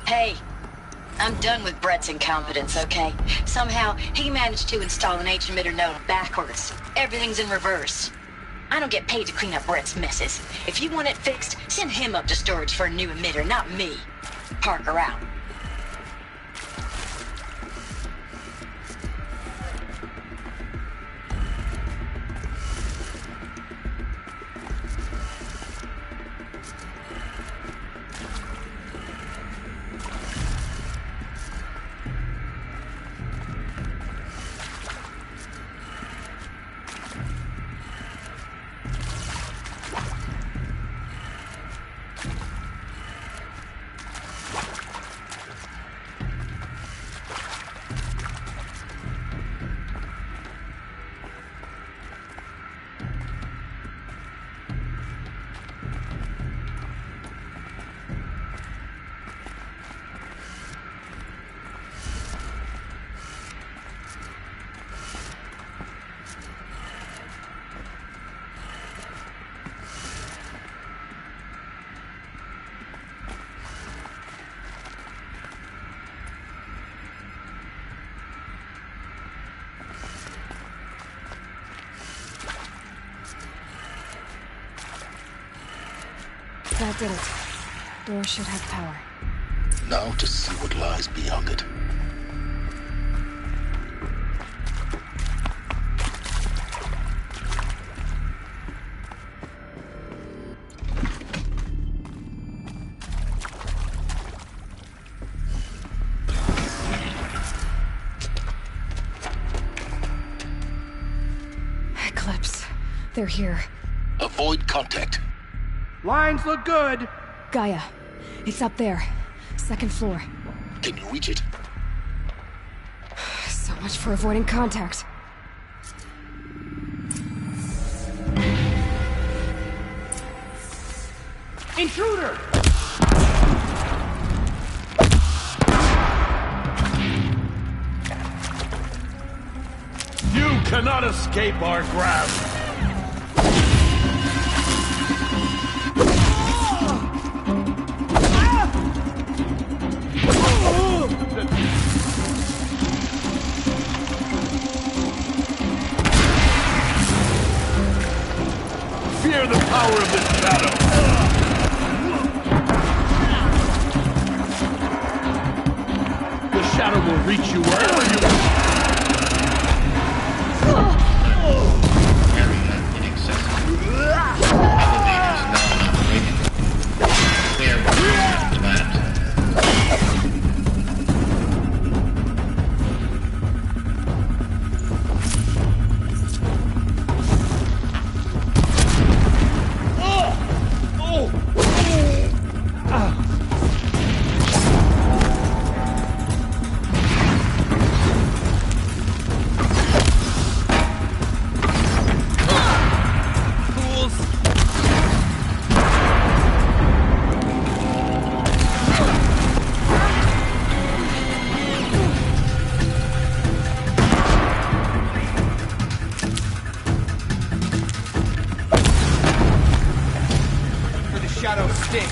Hey, I'm done with Brett's incompetence, okay? Somehow, he managed to install an H-emitter node backwards. Everything's in reverse. I don't get paid to clean up Brett's messes. If you want it fixed, send him up to storage for a new emitter, not me. Parker out. That did it. Door should have power. Now to see what lies beyond it. Eclipse. They're here. Avoid contact. Lines look good. Gaia. It's up there. Second floor. Can you reach it? So much for avoiding contact. Intruder! You cannot escape our grasp! share the power of this shadow. The shadow will reach you wherever you are. Area inaccessible. Elevators non-operating. Clear labs. Shadow stick.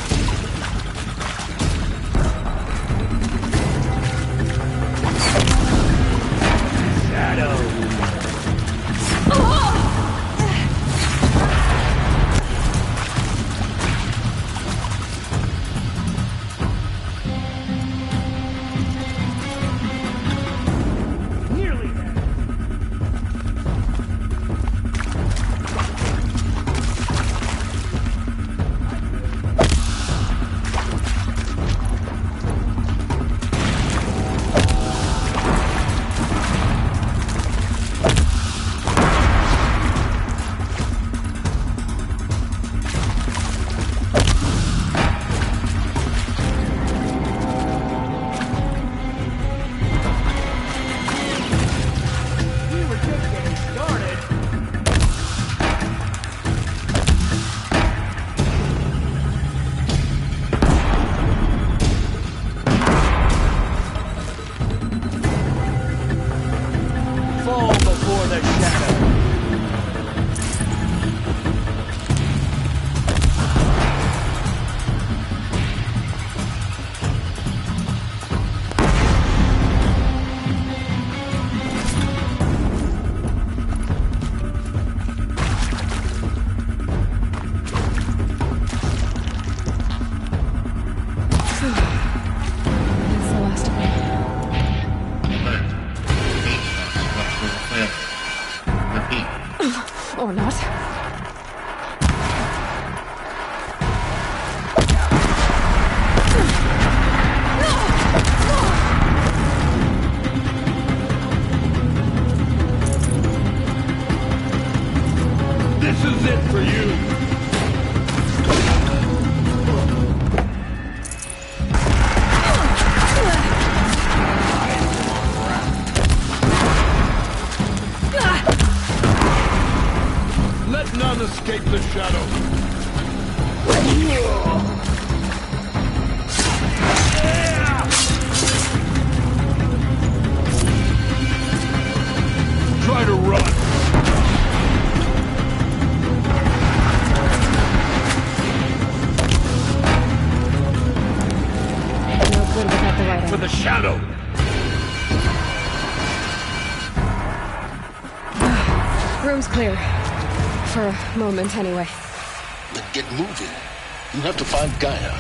Or not. This is it for you. Let none escape the shadow. Try to run. No good without the right For the shadow. Room's clear. For a moment, anyway. Then get moving. You have to find Gaia.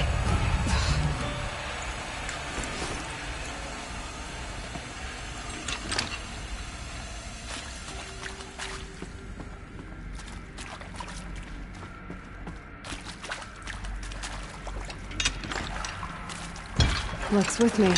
Looks with me.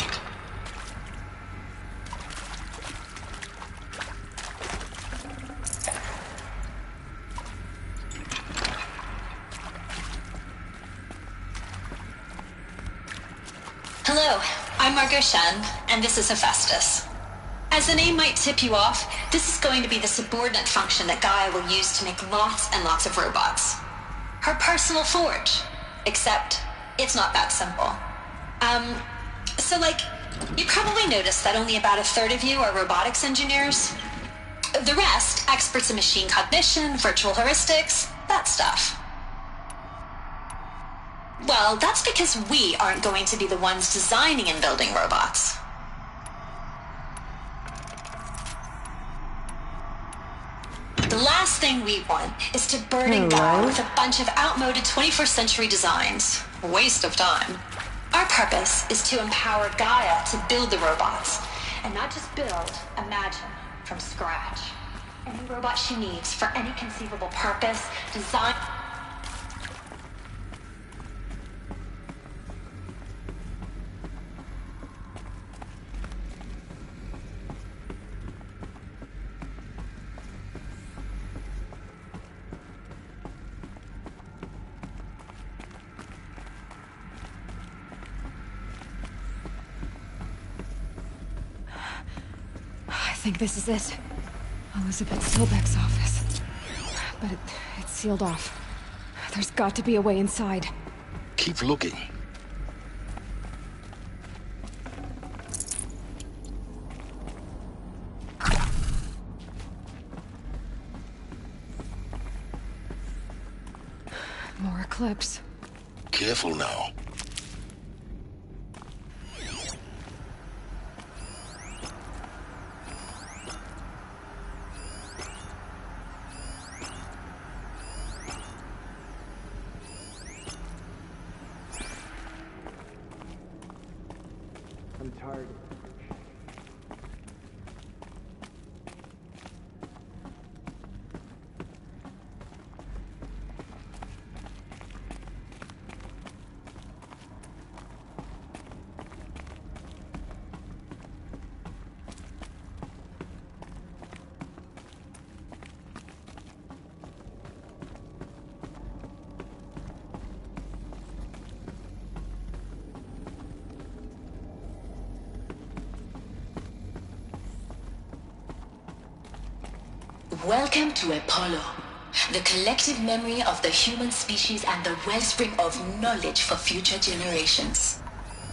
Hello, I'm Margot Shen, and this is Hephaestus. As the name might tip you off, this is going to be the subordinate function that Gaia will use to make lots and lots of robots. Her personal forge. Except, it's not that simple. So you probably noticed that only about a third of you are robotics engineers. The rest, experts in machine cognition, virtual heuristics, that stuff. Well, that's because we aren't going to be the ones designing and building robots. The last thing we want is to burning Gaia with a bunch of outmoded 21st century designs. Waste of time. Our purpose is to empower Gaia to build the robots. And not just build, imagine, from scratch. Any robot she needs for any conceivable purpose, design... I think this is it. Elizabeth Silbeck's office. But it's sealed off. There's got to be a way inside. Keep looking. More Eclipse. Careful now. I'm tired. Welcome to Apollo, the collective memory of the human species and the wellspring of knowledge for future generations.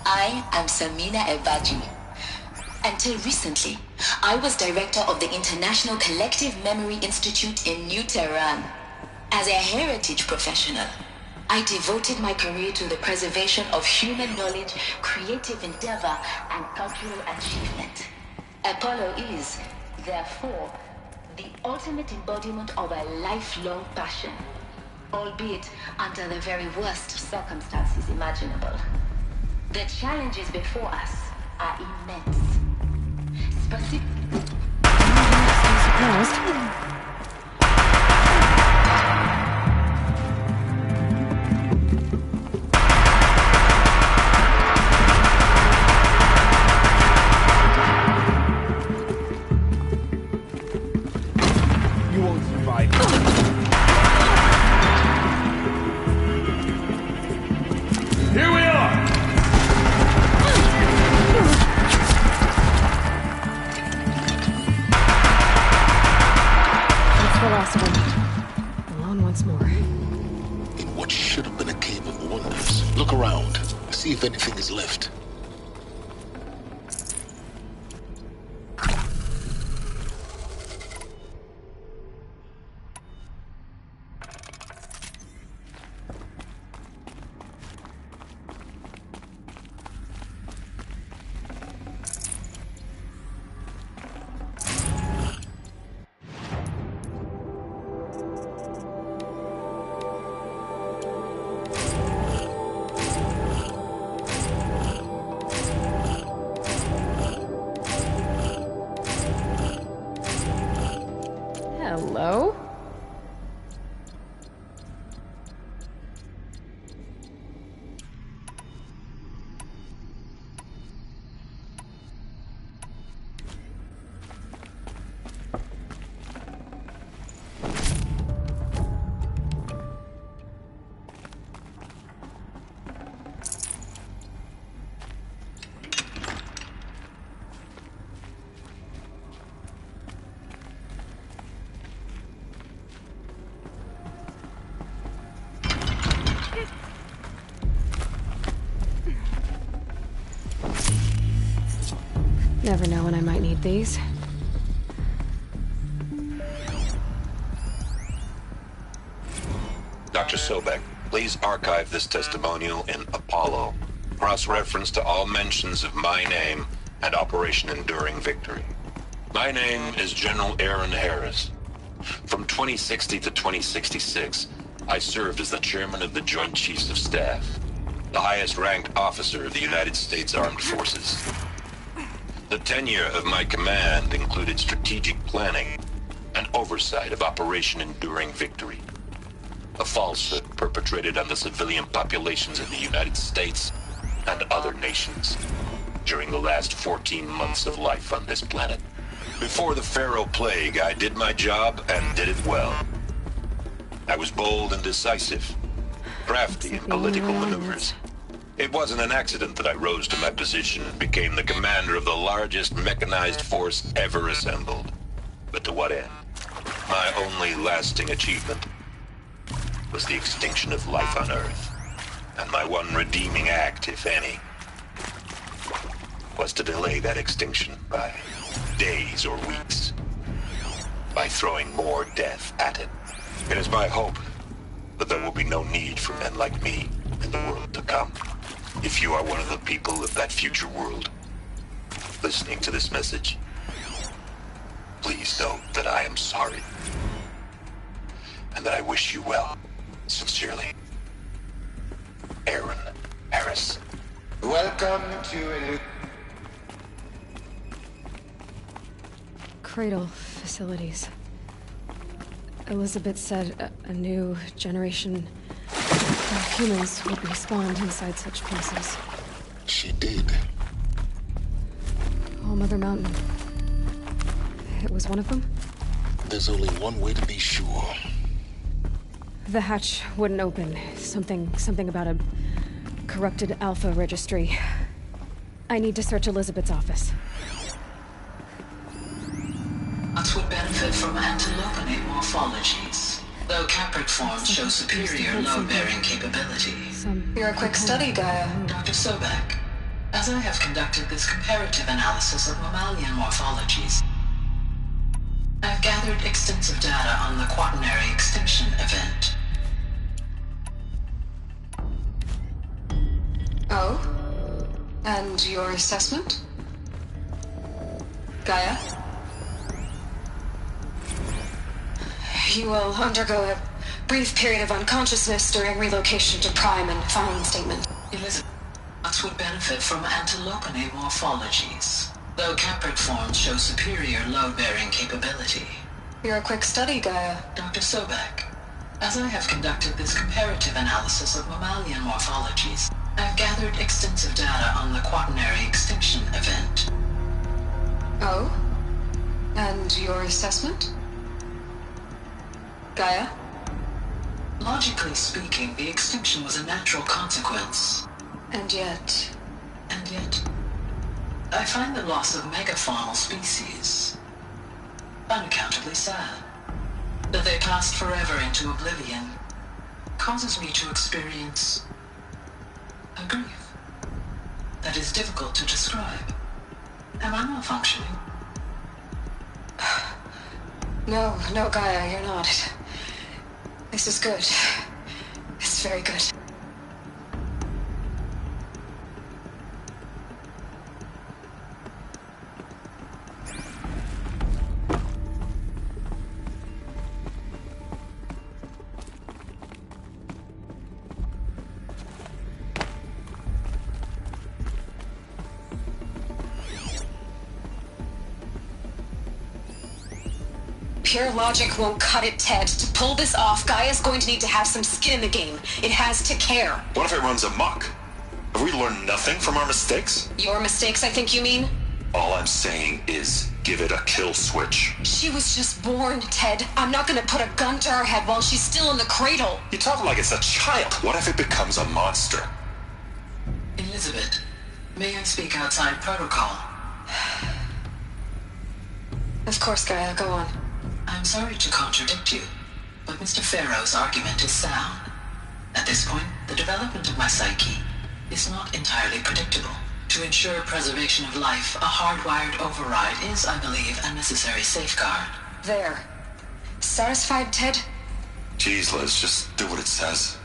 I am Samina Ebaji. Until recently, I was director of the International Collective Memory Institute in New Tehran. As a heritage professional, I devoted my career to the preservation of human knowledge, creative endeavor, and cultural achievement. Apollo is, therefore, the ultimate embodiment of a lifelong passion, albeit under the very worst circumstances imaginable. The challenges before us are immense. You won't survive. Here we are! That's the last one. Alone once more. In what should have been a cave of wonders. Look around. See if anything is left. Hello? Never know when I might need these. Dr. Sobek, please archive this testimonial in Apollo. Cross-reference to all mentions of my name and Operation Enduring Victory. My name is General Aaron Harris. From 2060 to 2066, I served as the chairman of the Joint Chiefs of Staff, the highest-ranked officer of the United States Armed Forces. The tenure of my command included strategic planning and oversight of Operation Enduring Victory, a falsehood perpetrated on the civilian populations of the United States and other nations during the last 14 months of life on this planet. Before the Pharaoh Plague, I did my job and did it well. I was bold and decisive, crafty in political maneuvers. It wasn't an accident that I rose to my position and became the commander of the largest mechanized force ever assembled. But to what end? My only lasting achievement was the extinction of life on Earth. And my one redeeming act, if any, was to delay that extinction by days or weeks, by throwing more death at it. It is my hope that there will be no need for men like me in the world to come. If you are one of the people of that future world listening to this message, please know that I am sorry, and that I wish you well. Sincerely, Aaron Harris. Welcome to Cradle facilities. Elizabeth said a new generation of humans would be spawned inside such places. She did. All Mother Mountain. It was one of them? There's only one way to be sure. The hatch wouldn't open. Something about a corrupted Alpha registry. I need to search Elizabeth's office. Us would benefit from antilopinate morphologies, though caprid forms show superior load-bearing capability. You're a quick study, Gaia. Dr. Sobek, as I have conducted this comparative analysis of mammalian morphologies, I've gathered extensive data on the quaternary extinction event. Oh? And your assessment? Gaia? You will undergo a brief period of unconsciousness during relocation to Prime and filing statement. Elizabeth, us would benefit from antilopinate morphologies, though caprid forms show superior load-bearing capability. You're a quick study, Gaia. Dr. Sobek, as I have conducted this comparative analysis of mammalian morphologies, I've gathered extensive data on the quaternary extinction event. Oh? And your assessment? Gaia? Logically speaking, the extinction was a natural consequence. And yet, I find the loss of megafaunal species unaccountably sad. That they passed forever into oblivion causes me to experience a grief that is difficult to describe. Am I malfunctioning? No, Gaia, you're not. This is good. It's very good. Pure logic won't cut it, Ted. To pull this off, Gaia's going to need to have some skin in the game. It has to care. What if it runs amok? Have we learned nothing from our mistakes? Your mistakes, I think you mean? All I'm saying is, give it a kill switch. She was just born, Ted. I'm not gonna put a gun to her head while she's still in the cradle. You talk like it's a child. What if it becomes a monster? Elizabeth, may I speak outside protocol? Of course, Gaia, go on. I'm sorry to contradict you, but Mr. Pharaoh's argument is sound. At this point, the development of my psyche is not entirely predictable. To ensure preservation of life, a hardwired override is, I believe, a necessary safeguard. There. Satisfied, Ted? Jeez, Liz, just do what it says.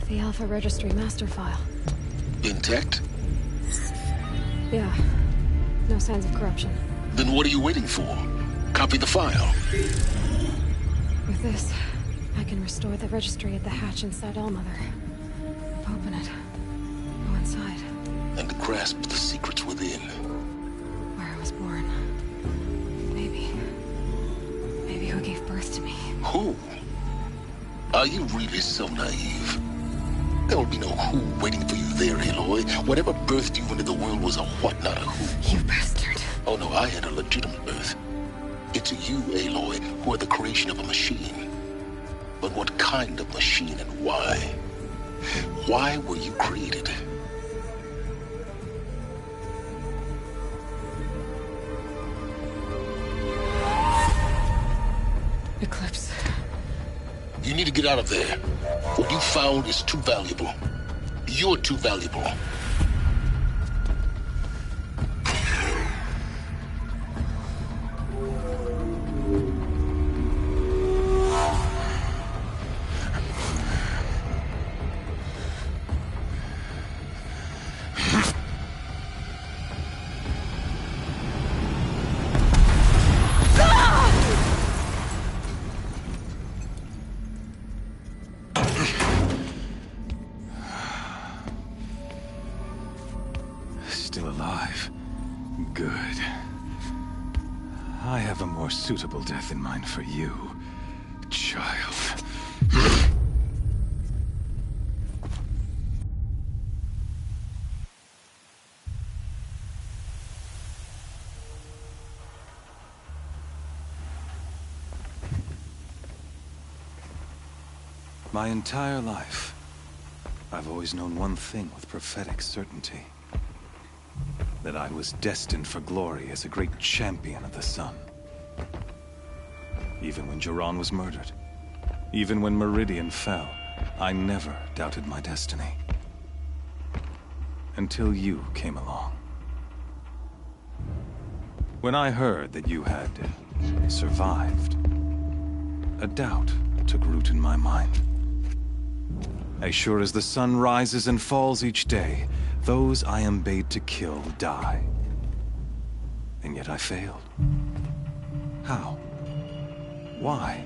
The Alpha Registry master file. Intact? Yeah. No signs of corruption. Then what are you waiting for? Copy the file. With this, I can restore the registry at the hatch inside Allmother. Open it. Go inside. And grasp the secrets within. Where I was born. Maybe who gave birth to me. Who? Are you really so naive? There will be no who waiting for you there, Aloy. Whatever birthed you into the world was a what, not a who. You bastard. Oh no, I had a legitimate birth. It's you, Aloy, who are the creation of a machine. But what kind of machine and why? Why were you created? Eclipse. You need to get out of there. What you found is too valuable. You're too valuable. Still alive. Good. I have a more suitable death in mind for you, child. My entire life, I've always known one thing with prophetic certainty. That I was destined for glory as a great champion of the sun. Even when Jiran was murdered, even when Meridian fell, I never doubted my destiny. Until you came along. When I heard that you had survived, a doubt took root in my mind. As sure as the sun rises and falls each day, those I am bade to kill die. And yet I failed. How? Why?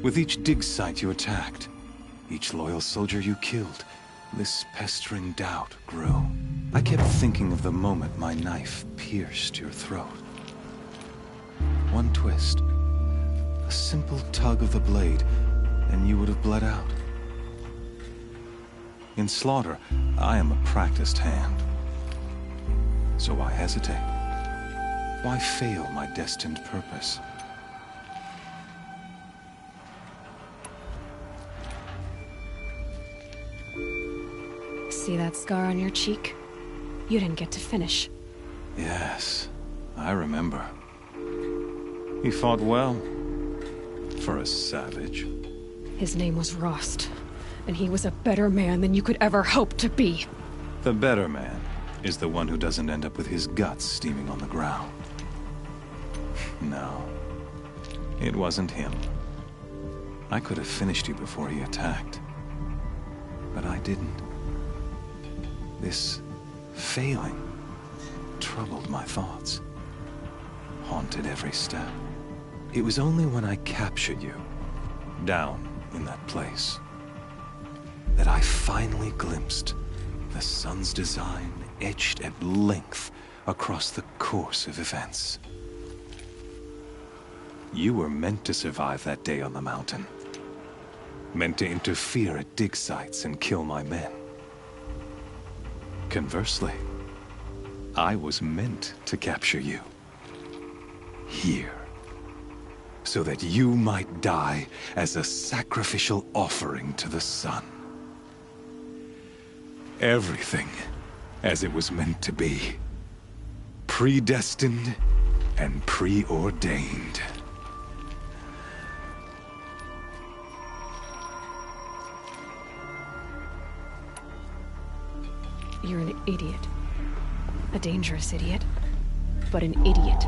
With each dig site you attacked, each loyal soldier you killed, this pestering doubt grew. I kept thinking of the moment my knife pierced your throat. One twist, a simple tug of the blade, and you would have bled out. In slaughter, I am a practiced hand. So why hesitate? Why fail my destined purpose? See that scar on your cheek? You didn't get to finish. Yes, I remember. He fought well. For a savage. His name was Rost. And he was a better man than you could ever hope to be. The better man is the one who doesn't end up with his guts steaming on the ground. No, it wasn't him. I could have finished you before he attacked. But I didn't. This failing troubled my thoughts. Haunted every step. It was only when I captured you, down in that place, that I finally glimpsed the sun's design etched at length across the course of events. You were meant to survive that day on the mountain. Meant to interfere at dig sites and kill my men. Conversely, I was meant to capture you. Here. So that you might die as a sacrificial offering to the sun. Everything as it was meant to be. Predestined and preordained. You're an idiot. A dangerous idiot. but an idiot.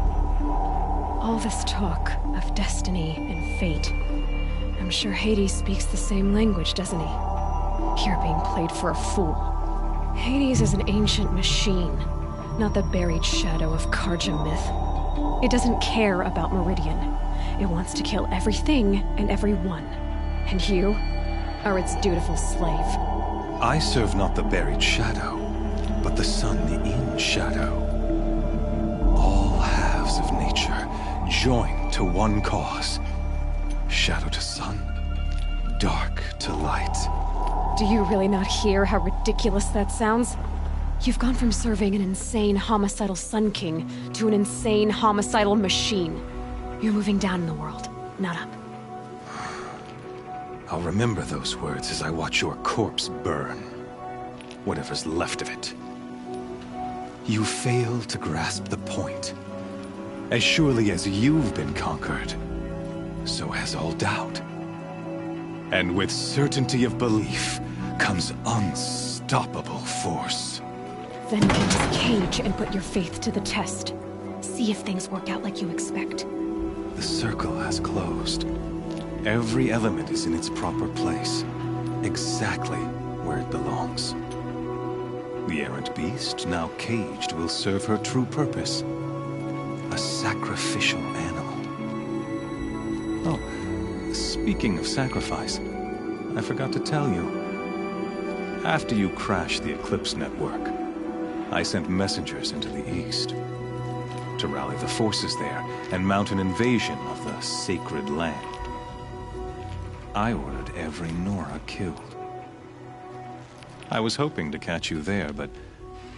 All this talk of destiny and fate. I'm sure Hades speaks the same language, doesn't he? You're being played for a fool. Hades is an ancient machine, not the buried shadow of Karja myth. It doesn't care about Meridian. It wants to kill everything and everyone. And you are its dutiful slave. I serve not the buried shadow, but the sun in shadow. All halves of nature joined to one cause. Shadow to sun, dark to light. Do you really not hear how ridiculous that sounds? You've gone from serving an insane homicidal Sun King to an insane homicidal machine. You're moving down in the world, not up. I'll remember those words as I watch your corpse burn. Whatever's left of it. You fail to grasp the point. As surely as you've been conquered, so has all doubt. And with certainty of belief comes unstoppable force. Then get this cage and put your faith to the test. See if things work out like you expect. The circle has closed. Every element is in its proper place, exactly where it belongs. The errant beast, now caged, will serve her true purpose. A sacrificial animal. Oh, speaking of sacrifice, I forgot to tell you. After you crashed the Eclipse network, I sent messengers into the east to rally the forces there and mount an invasion of the sacred land. I ordered every Nora killed. I was hoping to catch you there, but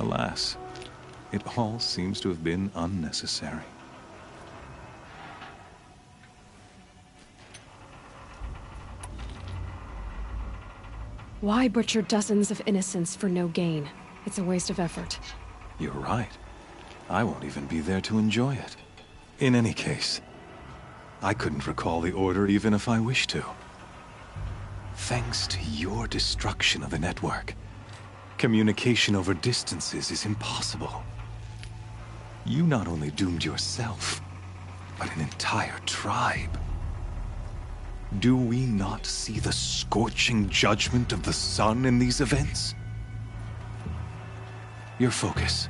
alas, it all seems to have been unnecessary. Why butcher dozens of innocents for no gain? It's a waste of effort. You're right. I won't even be there to enjoy it. In any case, I couldn't recall the order even if I wished to. Thanks to your destruction of the network, communication over distances is impossible. You not only doomed yourself, but an entire tribe. Do we not see the scorching judgment of the sun in these events? Your focus,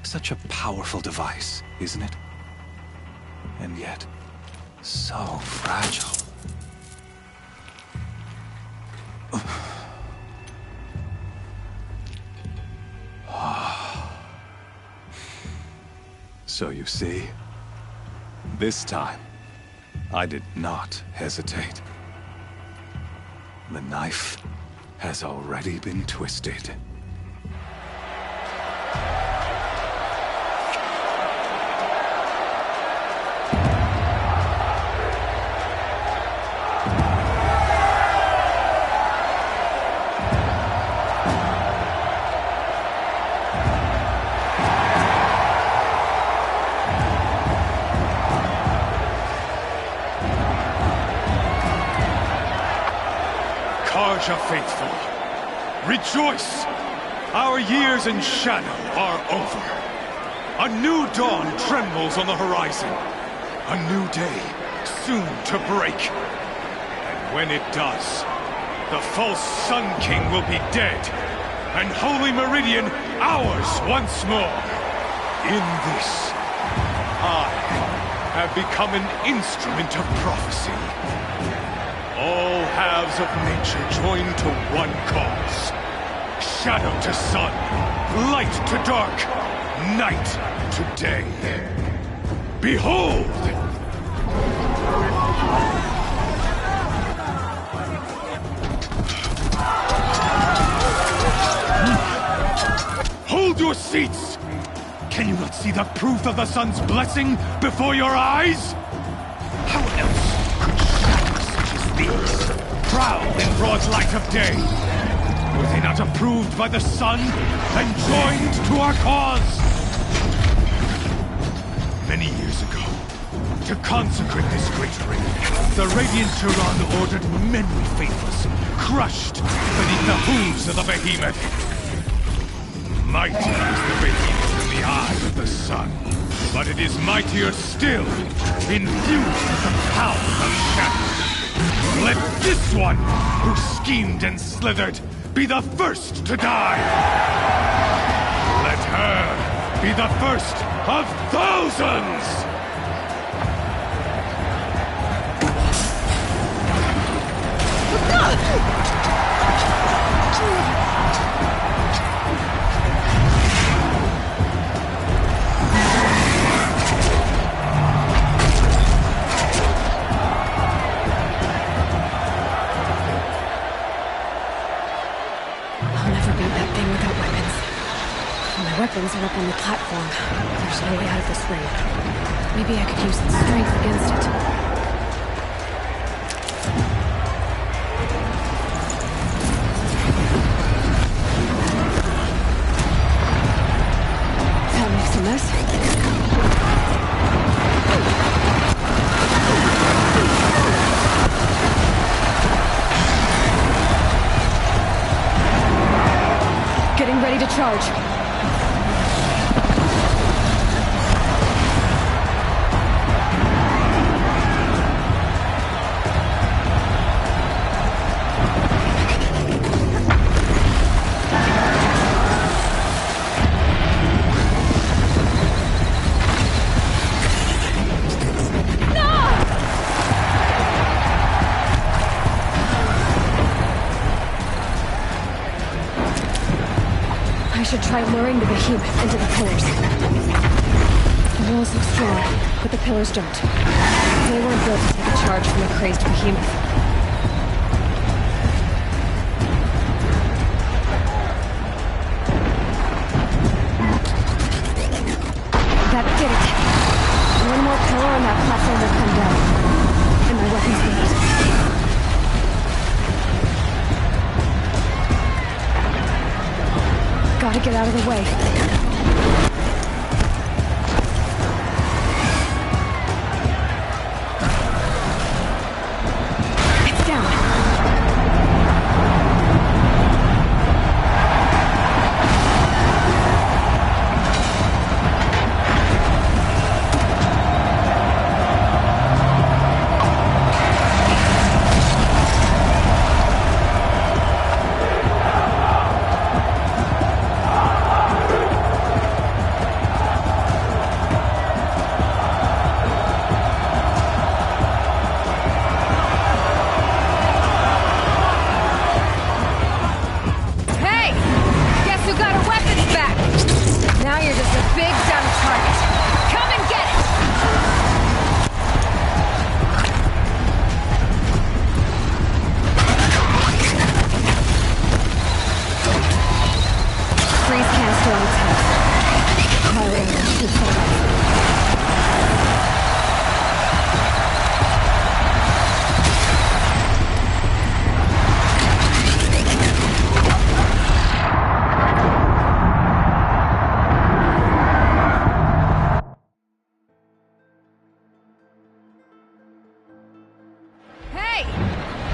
such a powerful device, isn't it? And yet, so fragile. So you see, this time, I did not hesitate. The knife has already been twisted. Faithful, rejoice! Our years in shadow are over. A new dawn trembles on the horizon. A new day soon to break. And when it does, the false Sun King will be dead, and Holy Meridian ours once more. In this, I have become an instrument of prophecy. All halves of nature join to one cause. Shadow to sun, light to dark, night to day. Behold! Hold your seats! Can you not see the proof of the sun's blessing before your eyes? How else could shadows such as these prowl in broad light of day? Were they not approved by the sun and joined to our cause? Many years ago, to consecrate this great ring, the Radiant Turan ordered many faithless, crushed beneath the hooves of the behemoth. Mighty is the behemoth in the eye of the sun. But it is mightier still, infused with the power of shadow. Let this one, who schemed and slithered, be the first to die! Let her be the first of thousands! Weapons are up on the platform. There's no way out of this ring. Maybe I could use its strength against it. That makes a mess. Getting ready to charge. I should try luring the behemoth into the pillars. The walls look strong, but the pillars don't. They weren't built to take a charge from a crazed behemoth. That did it! One more pillar and that platform will come down. And my weapons will eat. Gotta get out of the way. It's down.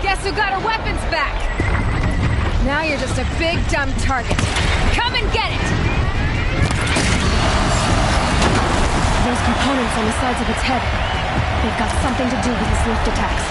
Guess who got our weapons back? Now you're just a big, dumb target. Come and get it! Those components on the sides of its head, they've got something to do with his lift attacks.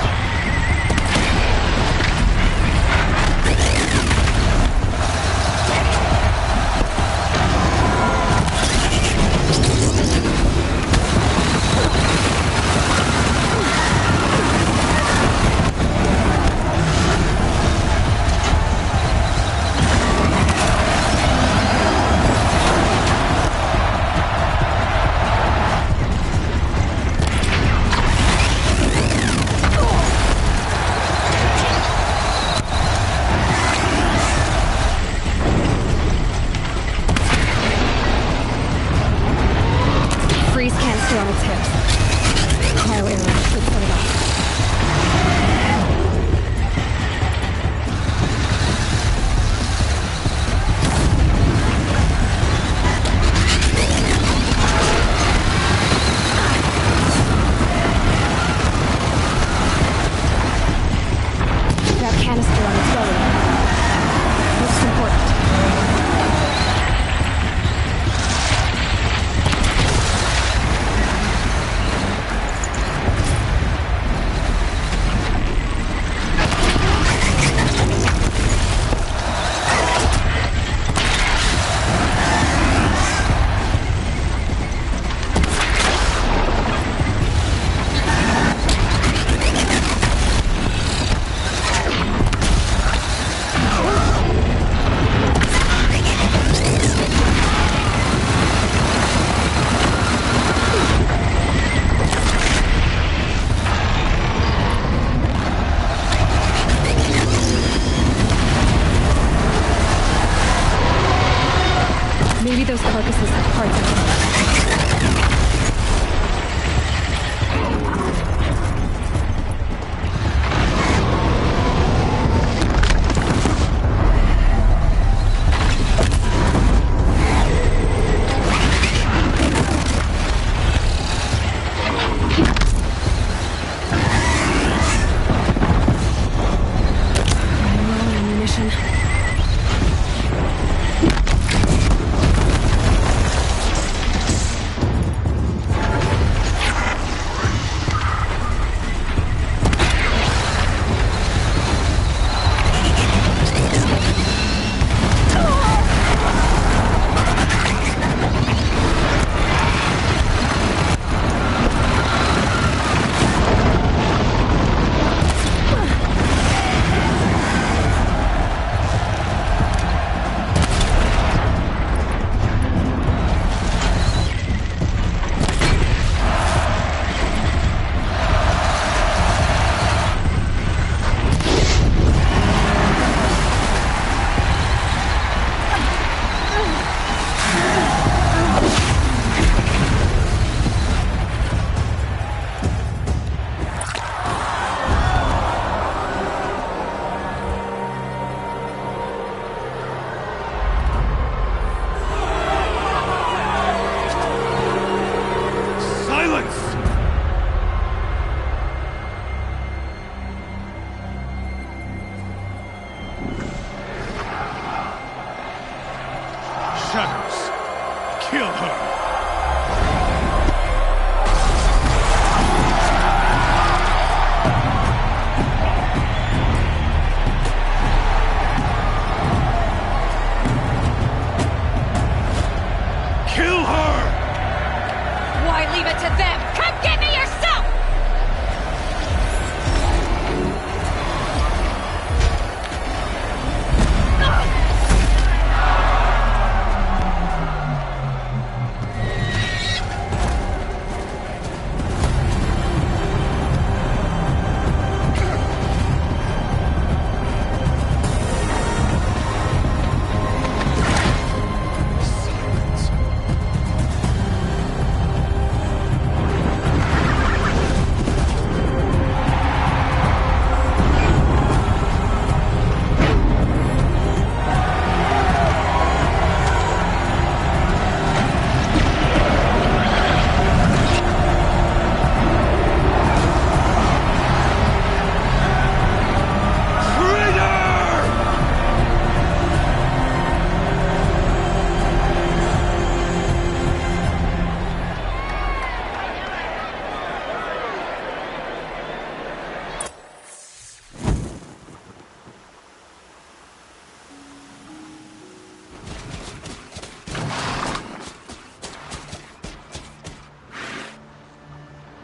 Marcus's parts of him.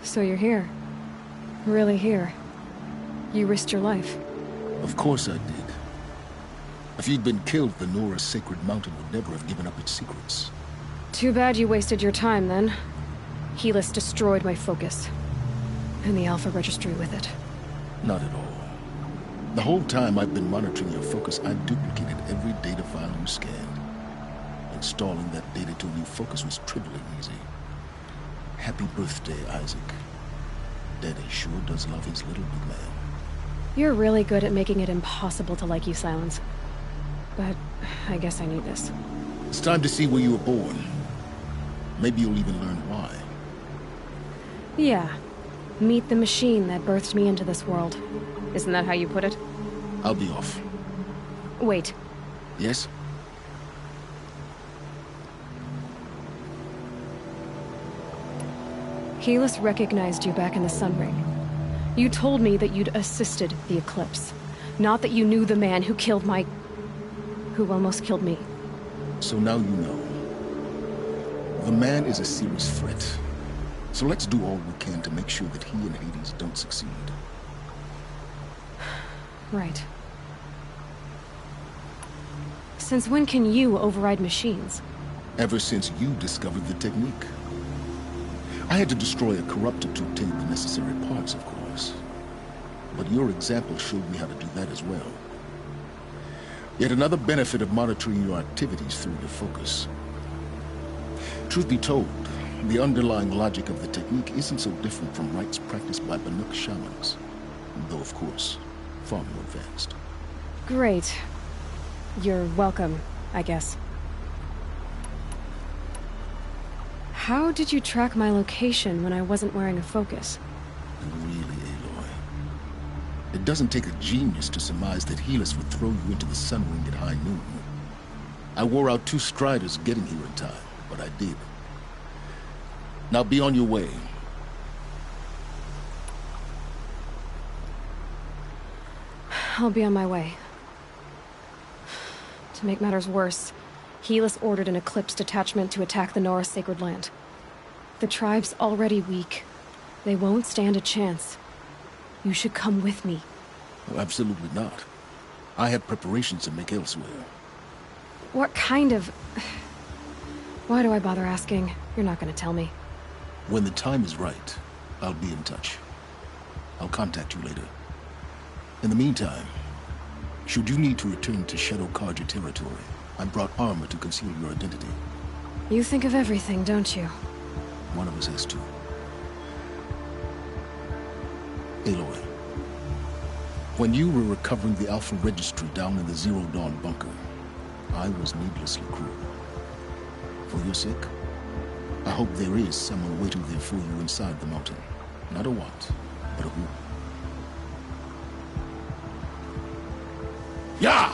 So you're here. Really here. You risked your life. Of course I did. If you'd been killed, the Nora's sacred mountain would never have given up its secrets. Too bad you wasted your time, then. Helis destroyed my focus. And the Alpha Registry with it. Not at all. The whole time I've been monitoring your focus, I duplicated every data file you scanned. Installing that data to a new focus was trivially easy. Happy birthday, Isaac. Daddy sure does love his little big man. You're really good at making it impossible to like you, Silence. But I guess I need this. It's time to see where you were born. Maybe you'll even learn why. Yeah. Meet the machine that birthed me into this world. Isn't that how you put it? I'll be off. Wait. Yes? Helis recognized you back in the Sun Ring. You told me that you'd assisted the Eclipse. Not that you knew the man who killed my... who almost killed me. So now you know. The man is a serious threat. So let's do all we can to make sure that he and Hades don't succeed. Right. Since when can you override machines? Ever since you discovered the technique. I had to destroy a corruptor to obtain the necessary parts, of course. But your example showed me how to do that as well. Yet another benefit of monitoring your activities through your focus. Truth be told, the underlying logic of the technique isn't so different from rites practiced by Banuk shamans. Though, of course, far more advanced. Great. You're welcome, I guess. How did you track my location when I wasn't wearing a focus? Really, Aloy. It doesn't take a genius to surmise that Helis would throw you into the sun ring at high noon. I wore out 2 striders getting here in time, but I did. Now be on your way. I'll be on my way. To make matters worse, Helis ordered an Eclipse detachment to attack the Nora Sacred Land. The tribe's already weak. They won't stand a chance. You should come with me. Oh, absolutely not. I have preparations to make elsewhere. What kind of... Why do I bother asking? You're not gonna tell me. When the time is right, I'll be in touch. I'll contact you later. In the meantime, should you need to return to Shadow Karja territory, I brought armor to conceal your identity. You think of everything, don't you? One of us has to. Aloy, when you were recovering the Alpha Registry down in the Zero Dawn bunker, I was needlessly cruel. For your sake, I hope there is someone waiting there for you inside the mountain. Not a what, but a who. Yeah!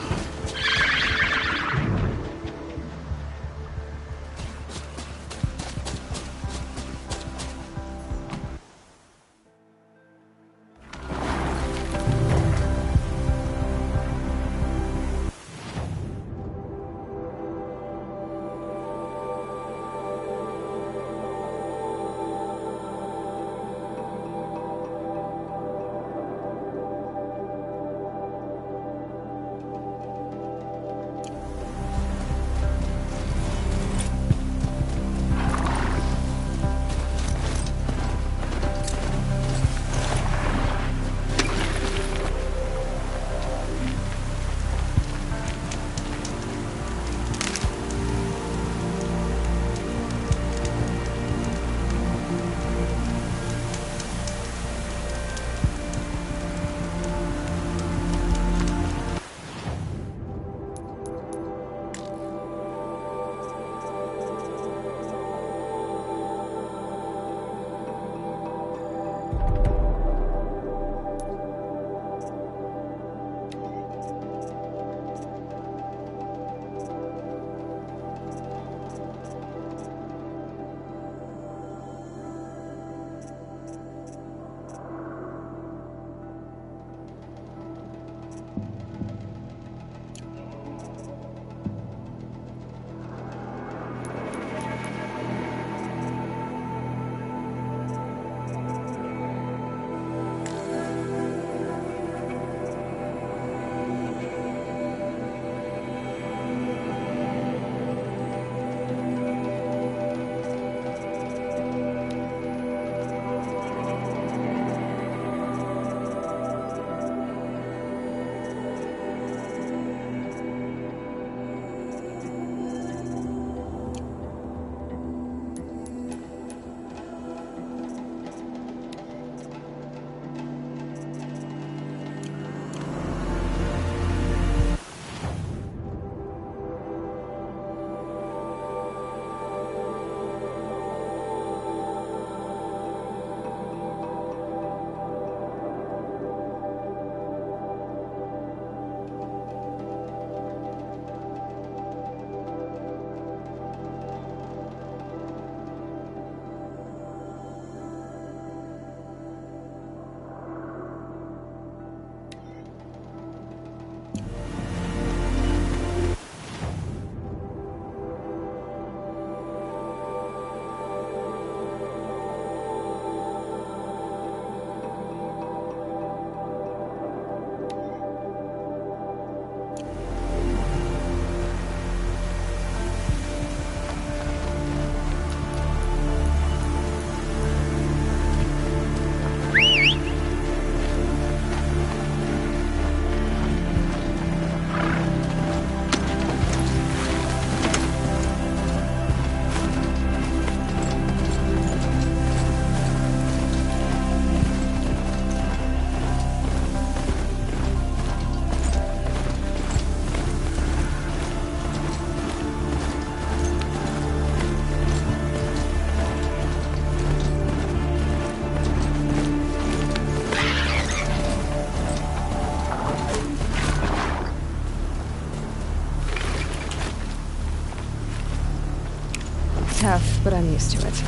but I'm used to it.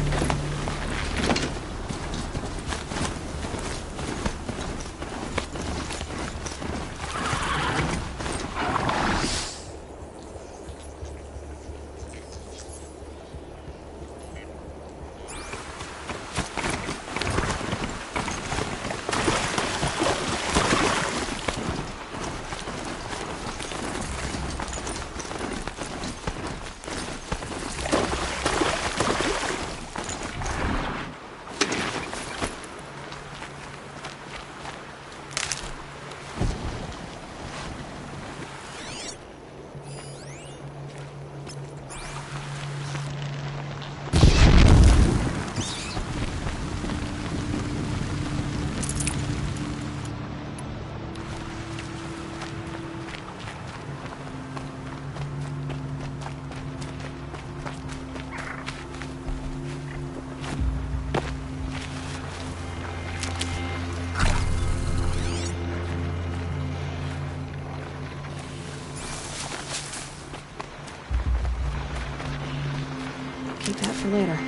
Keep that for later.